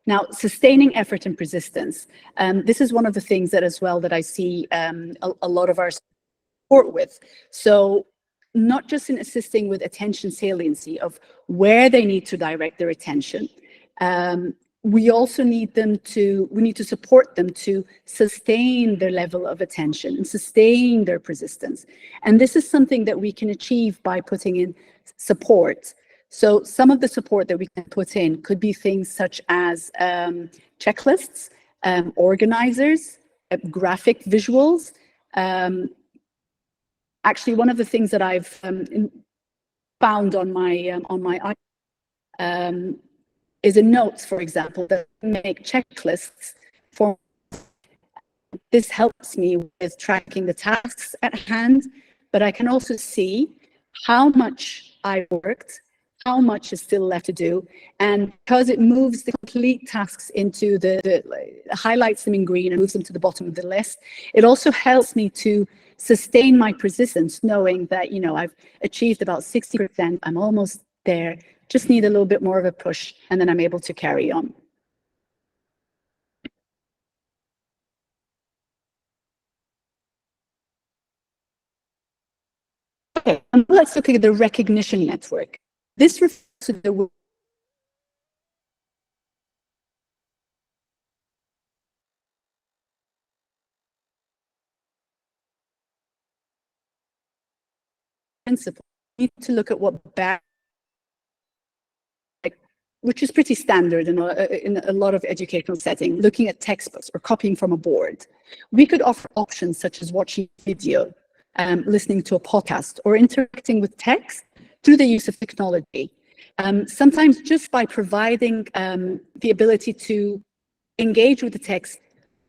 Now, sustaining effort and persistence. This is one of the things that as well that I see a lot of our support with. So not just in assisting with attention saliency of where they need to direct their attention. We also need to support them to sustain their level of attention and sustain their persistence. And this is something that we can achieve by putting in support. So some of the support that we can put in could be things such as checklists, organizers, graphic visuals. Actually, one of the things that I've found on my iPad is a notes, for example, that make checklists for. This helps me with tracking the tasks at hand, but I can also see how much I worked, how much is still left to do, and because it moves the complete tasks into highlights them in green and moves them to the bottom of the list, it also helps me to sustain my persistence, knowing that, you know, I've achieved about 60%, I'm almost there, just need a little bit more of a push, and then I'm able to carry on. Okay, and let's look at the recognition network. This refers to the principle. We need to look at what which is pretty standard in a lot of educational settings, looking at textbooks or copying from a board. We could offer options such as watching video, listening to a podcast, or interacting with text through the use of technology. Sometimes just by providing the ability to engage with the text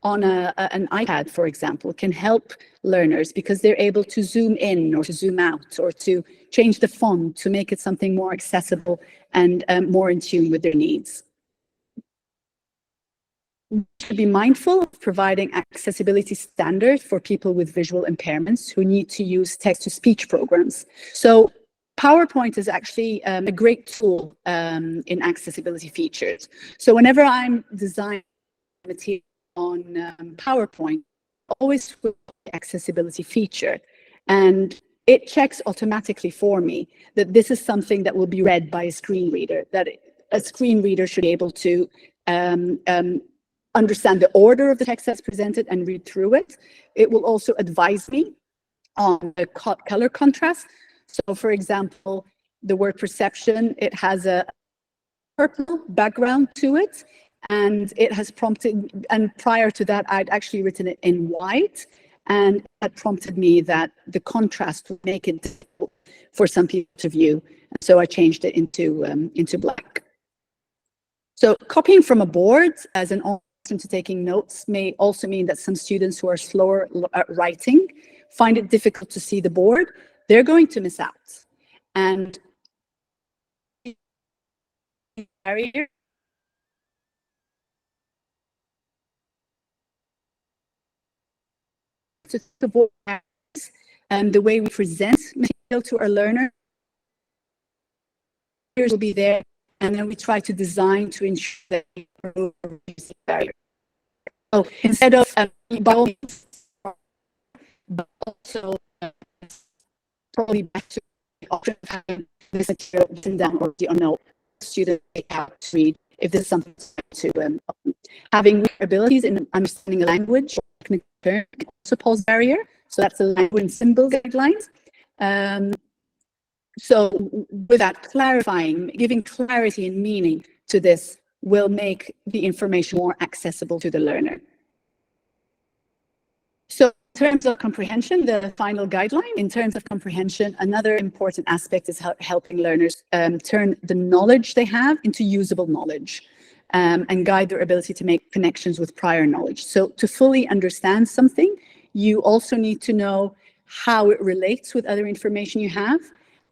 on an iPad, for example, can help learners because they're able to zoom in or to zoom out or to change the font to make it something more accessible and more in tune with their needs. We should be mindful of providing accessibility standards for people with visual impairments who need to use text-to-speech programs. So PowerPoint is actually a great tool in accessibility features. So whenever I'm designing material on PowerPoint, I always switch the accessibility feature, and it checks automatically for me that this is something that will be read by a screen reader, that a screen reader should be able to understand the order of the text that's presented and read through it. It will also advise me on the color contrast. So for example, the word perception, it has a purple background to it, and it has prompted, and prior to that, I'd actually written it in white, and that prompted me that the contrast would make it difficult for some people to view. So I changed it into black. So copying from a board as an to taking notes may also mean that some students who are slower at writing find it difficult to see the board. They're going to miss out. And barrier to the board, and the way we present material to our learners will be there, and then we try to design to ensure that we remove the barrier. So instead of by all means, but also probably back to the option of having this material written down or on note, students take out to read if this is something to having abilities in understanding a language or technical term can also pose barrier. So that's the language and symbol guidelines. So with that, clarifying, giving clarity and meaning to this will make the information more accessible to the learner. So in terms of comprehension, the final guideline, in terms of comprehension, another important aspect is helping learners turn the knowledge they have into usable knowledge and guide their ability to make connections with prior knowledge. So to fully understand something, you also need to know how it relates with other information you have,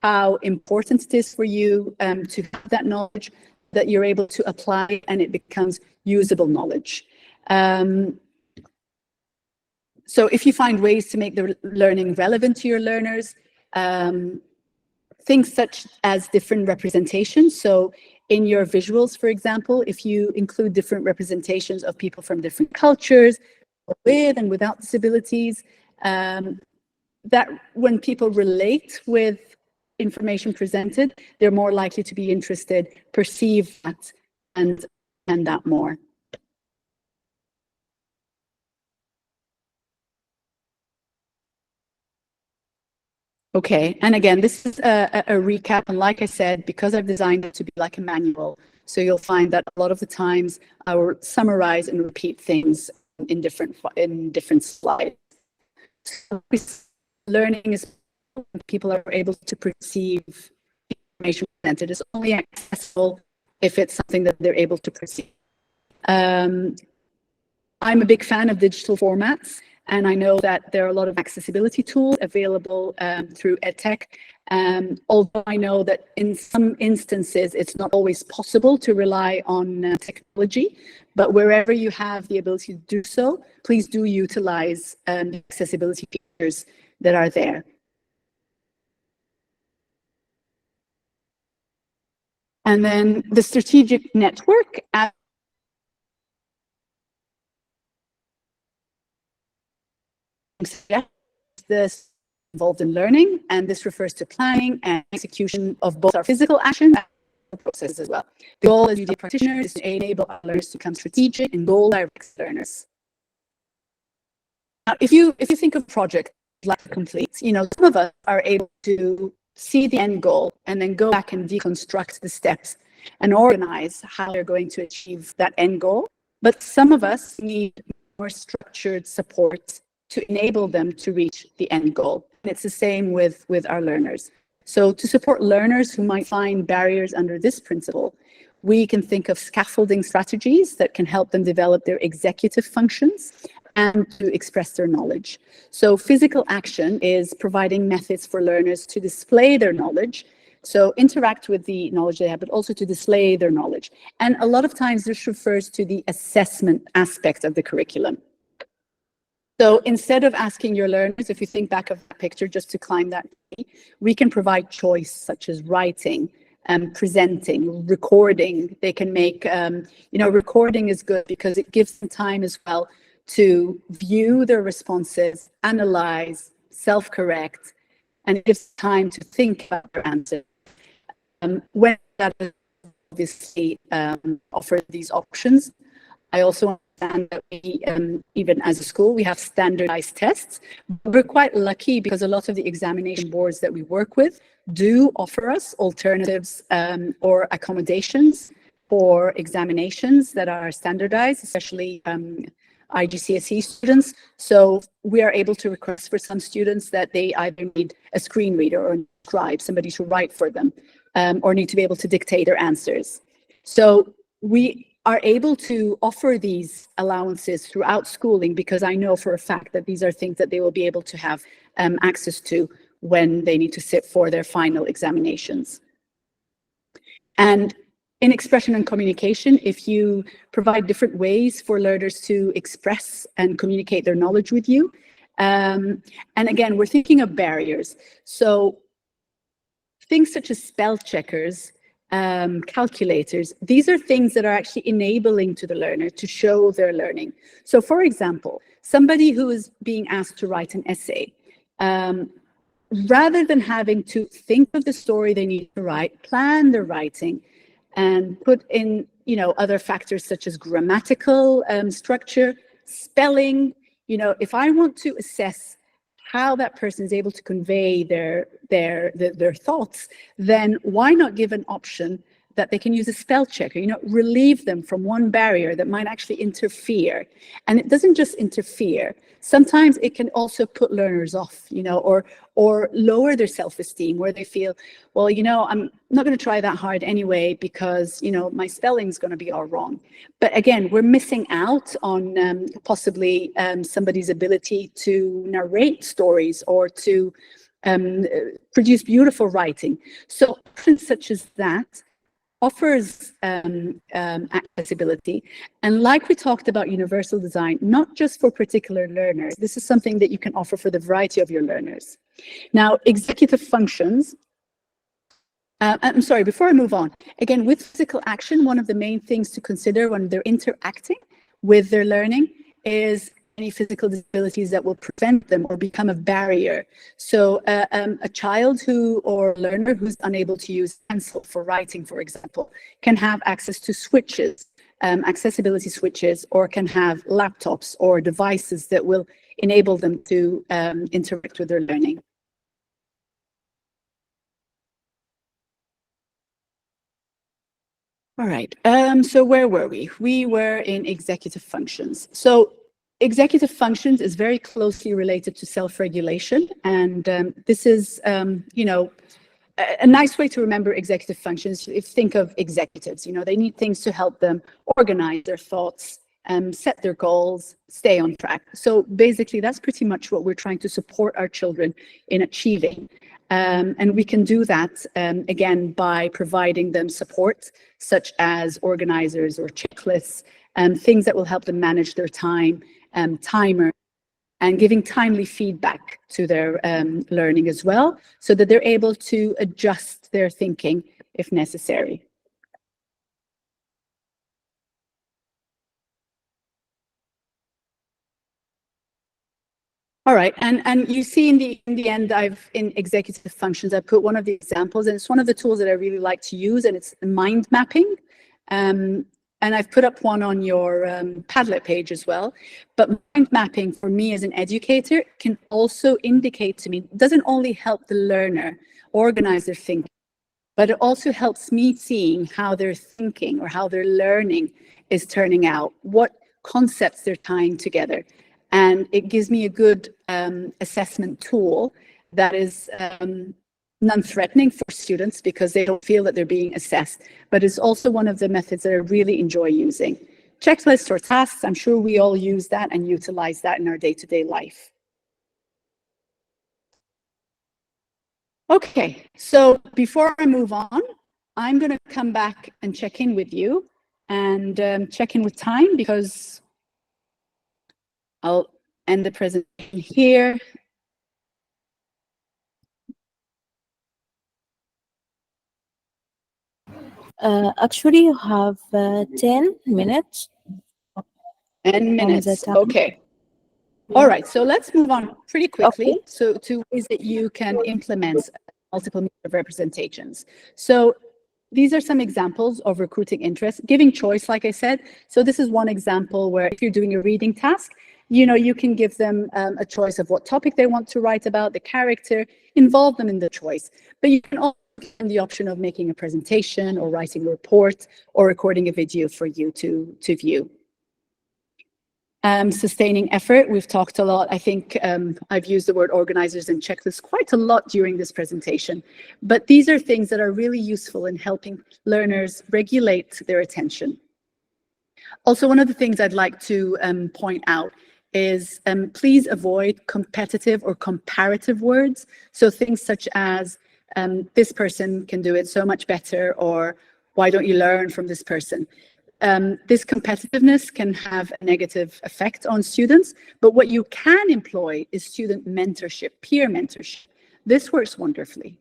how important it is for you to have that knowledge that you're able to apply and it becomes usable knowledge. So if you find ways to make the learning relevant to your learners, things such as different representations. So in your visuals, for example, if you include different representations of people from different cultures, with and without disabilities, that when people relate with information presented, they're more likely to be interested, perceive that, and that more. Okay, and again, this is a recap, and like I said, because I've designed it to be like a manual, so you'll find that a lot of the times I will summarize and repeat things in different slides. So learning is when people are able to perceive information presented. It's only accessible if it's something that they're able to perceive. I'm a big fan of digital formats, and I know that there are a lot of accessibility tools available through edtech. Although I know that in some instances, it's not always possible to rely on technology, but wherever you have the ability to do so, please do utilize the accessibility features that are there. And then the strategic network. This involved in learning, and this refers to planning and execution of both our physical actions and processes as well. The goal as UD practitioners is to enable our learners to become strategic and goal-directed learners. Now, if you think of projects like complete, some of us are able to see the end goal and then go back and deconstruct the steps and organize how they're going to achieve that end goal. But some of us need more structured support to enable them to reach the end goal. And it's the same with our learners. So to support learners who might find barriers under this principle, we can think of scaffolding strategies that can help them develop their executive functions and to express their knowledge. So physical action is providing methods for learners to display their knowledge, so interact with the knowledge they have, but also to display their knowledge. And a lot of times this refers to the assessment aspect of the curriculum. So instead of asking your learners, if you think back of the picture, just to climb that tree, we can provide choice such as writing, presenting, recording. They can make, recording is good because it gives them time as well to view their responses, analyze, self-correct, and it gives time to think about their answer. When that is obviously offer these options, I also understand that we, even as a school, we have standardized tests. We're quite lucky because a lot of the examination boards that we work with do offer us alternatives or accommodations for examinations that are standardized, especially IGCSE students. So we are able to request for some students that they either need a screen reader or a scribe, somebody to write for them, or need to be able to dictate their answers. So we are able to offer these allowances throughout schooling, because I know for a fact that these are things that they will be able to have access to when they need to sit for their final examinations. And in expression and communication, if you provide different ways for learners to express and communicate their knowledge with you, and again, we're thinking of barriers. So things such as spell checkers, calculators, these are things that are actually enabling to the learner to show their learning. So for example, somebody who is being asked to write an essay, rather than having to think of the story they need to write, plan their writing, and put in, you know, other factors such as grammatical structure, spelling. You know, if I want to assess how that person is able to convey their thoughts, then why not give an option that they can use a spell checker, you know, relieve them from one barrier that might actually interfere. And it doesn't just interfere. Sometimes it can also put learners off, you know, or lower their self-esteem, where they feel, well, you know, I'm not going to try that hard anyway because, you know, my spelling's going to be all wrong. But again, we're missing out on possibly somebody's ability to narrate stories or to produce beautiful writing. So options such as that offers accessibility. And like we talked about universal design, not just for particular learners, this is something that you can offer for the variety of your learners. Now, executive functions, I'm sorry, before I move on, again, with physical action, one of the main things to consider when they're interacting with their learning is any physical disabilities that will prevent them or become a barrier. So a child or learner who's unable to use pencil for writing, for example, can have access to switches, accessibility switches, or can have laptops or devices that will enable them to interact with their learning. All right, so where were we? We were in executive functions. So executive functions is very closely related to self-regulation, and this is, you know, a nice way to remember executive functions. If think of executives, you know, they need things to help them organize their thoughts, set their goals, stay on track. So basically, that's pretty much what we're trying to support our children in achieving. And we can do that, again, by providing them support, such as organizers or checklists, things that will help them manage their time, timer, and giving timely feedback to their learning as well, so that they're able to adjust their thinking if necessary. All right, and you see in the end, in executive functions, I put one of the examples, and it's one of the tools that I really like to use, and it's mind mapping. And I've put up one on your Padlet page as well. But mind mapping for me as an educator can also indicate to me, doesn't only help the learner organize their thinking, but it also helps me seeing how their thinking or how their learning is turning out, what concepts they're tying together. And it gives me a good assessment tool that is non-threatening for students because they don't feel that they're being assessed, but it's also one of the methods that I really enjoy using. Checklists or tasks, I'm sure we all use that and utilize that in our day-to-day life. Okay, so before I move on, I'm going to come back and check in with you and check in with time, because I'll end the presentation here. Actually, you have 10 minutes. 10 minutes, okay. All right, so let's move on pretty quickly. Okay. So to ways that you can implement multiple means of representations. So these are some examples of recruiting interest, giving choice, like I said. So this is one example where if you're doing a reading task, you know, you can give them a choice of what topic they want to write about, the character, involve them in the choice. But you can also give them the option of making a presentation or writing a report or recording a video for you to view. Sustaining effort, we've talked a lot. I think I've used the word organizers and checklists quite a lot during this presentation, but these are things that are really useful in helping learners regulate their attention. Also, one of the things I'd like to point out is please avoid competitive or comparative words. So things such as this person can do it so much better, or why don't you learn from this person? This competitiveness can have a negative effect on students, but what you can employ is student mentorship, peer mentorship. This works wonderfully.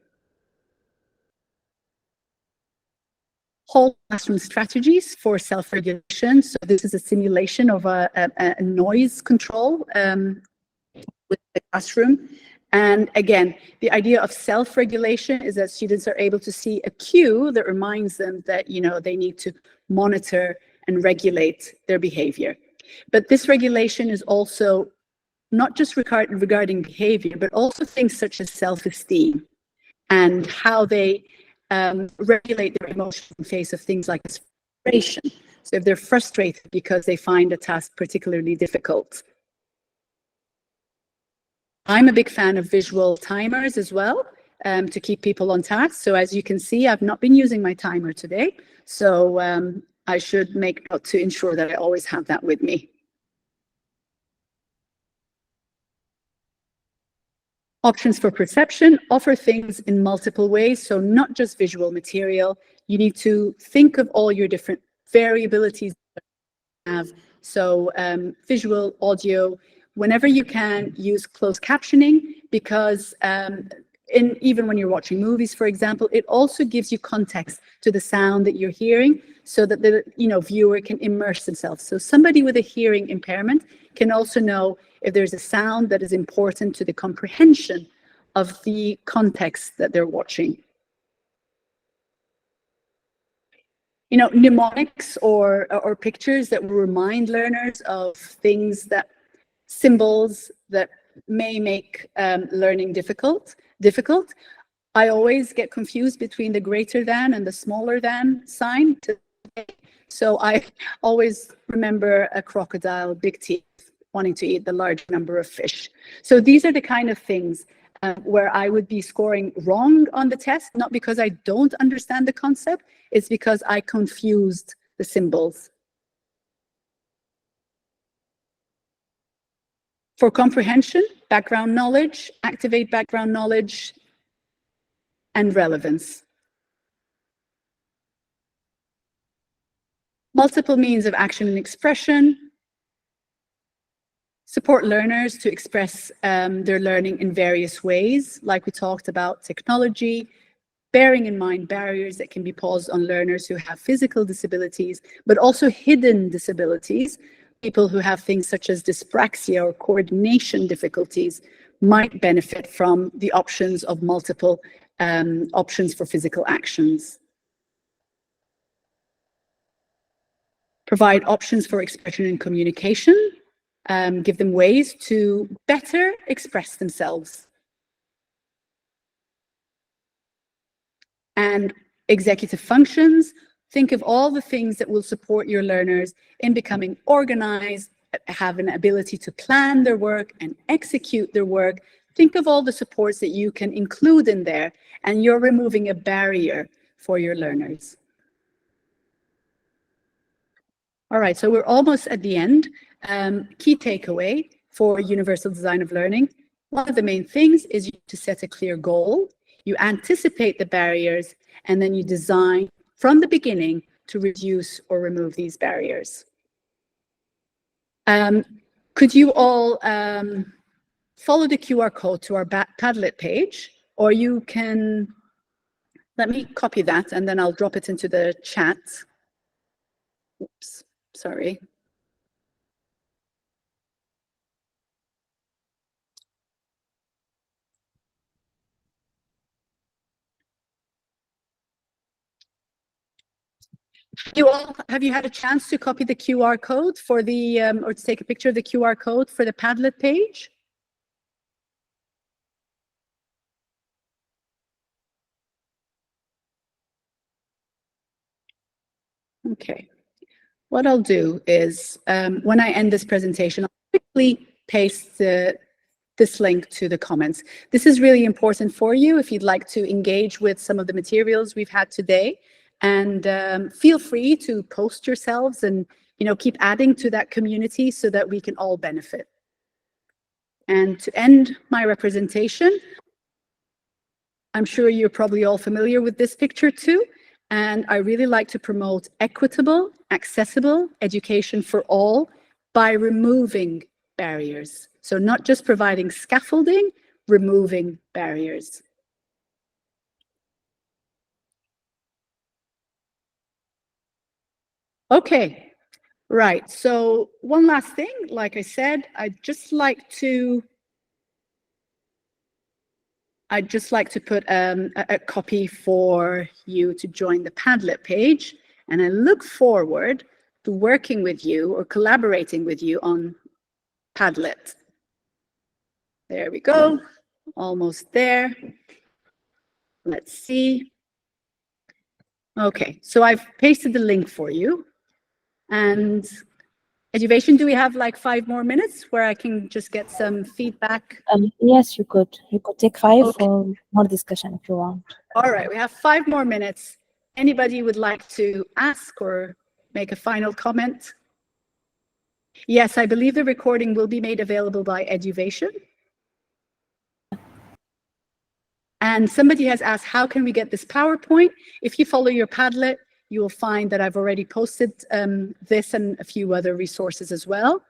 Whole classroom strategies for self-regulation. So this is a simulation of a noise control with the classroom. And again, the idea of self-regulation is that students are able to see a cue that reminds them that, you know, they need to monitor and regulate their behavior. But this regulation is also not just regarding behavior, but also things such as self-esteem and how they regulate their emotions in face of things like frustration. So if they're frustrated because they find a task particularly difficult. I'm a big fan of visual timers as well, to keep people on task. So as you can see, I've not been using my timer today. So I should make note to ensure that I always have that with me. Options for perception offer things in multiple ways. So not just visual material. You need to think of all your different variabilities that you have. So visual, audio, whenever you can, use closed captioning, because even when you're watching movies, for example, it also gives you context to the sound that you're hearing, so that the viewer can immerse themselves. So somebody with a hearing impairment can also know if there's a sound that is important to the comprehension of the context that they're watching. Mnemonics or pictures that will remind learners of things, that symbols that may make learning difficult. I always get confused between the greater than and the smaller than sign. So I always remember a crocodile, big teeth, wanting to eat the large number of fish. So these are the kind of things where I would be scoring wrong on the test, not because I don't understand the concept, it's because I confused the symbols. For comprehension, background knowledge, activate background knowledge, and relevance. Multiple means of action and expression. Support learners to express their learning in various ways, like we talked about technology, bearing in mind barriers that can be posed on learners who have physical disabilities, but also hidden disabilities. People who have things such as dyspraxia or coordination difficulties might benefit from the options of multiple options for physical actions. Provide options for expression and communication. Give them ways to better express themselves. And executive functions, think of all the things that will support your learners in becoming organized, have an ability to plan their work and execute their work. Think of all the supports that you can include in there, and you're removing a barrier for your learners. All right, so we're almost at the end. Key takeaway for universal design of learning. One of the main things is to set a clear goal. You anticipate the barriers, and then you design from the beginning to reduce or remove these barriers. Could you all follow the QR code to our Padlet page, or you can, let me copy that and then I'll drop it into the chat. Oops, sorry. Have you had a chance to copy the QR code for the, or to take a picture of the QR code for the Padlet page? Okay. What I'll do is, when I end this presentation, I'll quickly paste this link to the comments. This is really important for you if you'd like to engage with some of the materials we've had today. And feel free to post yourselves and keep adding to that community so that we can all benefit. And to end my representation, I'm sure you're probably all familiar with this picture too. And I really like to promote equitable, accessible education for all by removing barriers. So not just providing scaffolding, removing barriers. Okay, right. So one last thing, like I said, I'd just like to put a copy for you to join the Padlet page. And I look forward to working with you or collaborating with you on Padlet. There we go, almost there. Let's see. Okay, so I've pasted the link for you. And EduVation, do we have like 5 more minutes where I can just get some feedback? Yes, you could take 5 Okay. for more discussion if you want. All right, we have 5 more minutes. Anybody would like to ask or make a final comment? Yes, I believe the recording will be made available by EduVation. And somebody has asked, how can we get this PowerPoint? If you follow your Padlet, you will find that I've already posted this and a few other resources as well.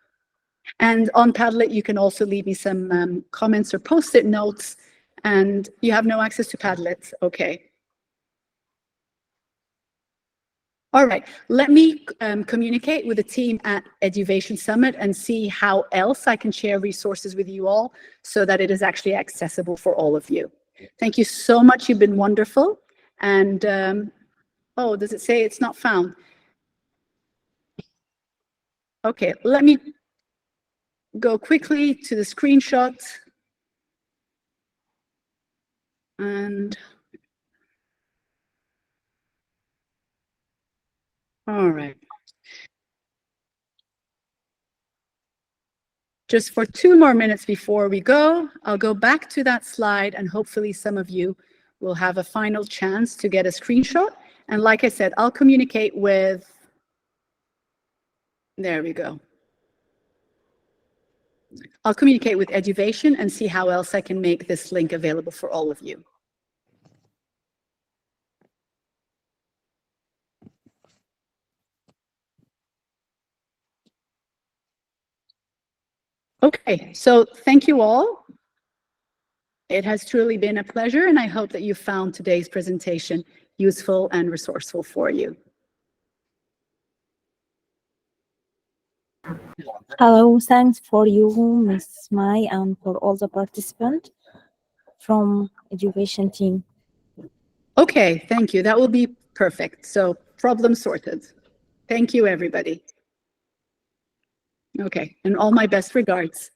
And on Padlet, you can also leave me some comments or post-it notes. And you have no access to Padlet. Okay. All right, let me communicate with the team at EduVation Summit and see how else I can share resources with you all so that it is actually accessible for all of you. Thank you so much. You've been wonderful. And, oh, does it say it's not found? Okay, let me go quickly to the screenshot. And, all right. Just for 2 more minutes before we go, I'll go back to that slide and hopefully some of you will have a final chance to get a screenshot. And like I said, I'll communicate with, there we go. I'll communicate with EduVation and see how else I can make this link available for all of you. Okay, so thank you all. It has truly been a pleasure, and I hope that you found today's presentation useful and resourceful for you. Hello, thanks for you, Mrs.Maey, and for all the participants from EduVation team. Okay, thank you. That will be perfect. So problem sorted. Thank you, everybody. Okay, and all my best regards.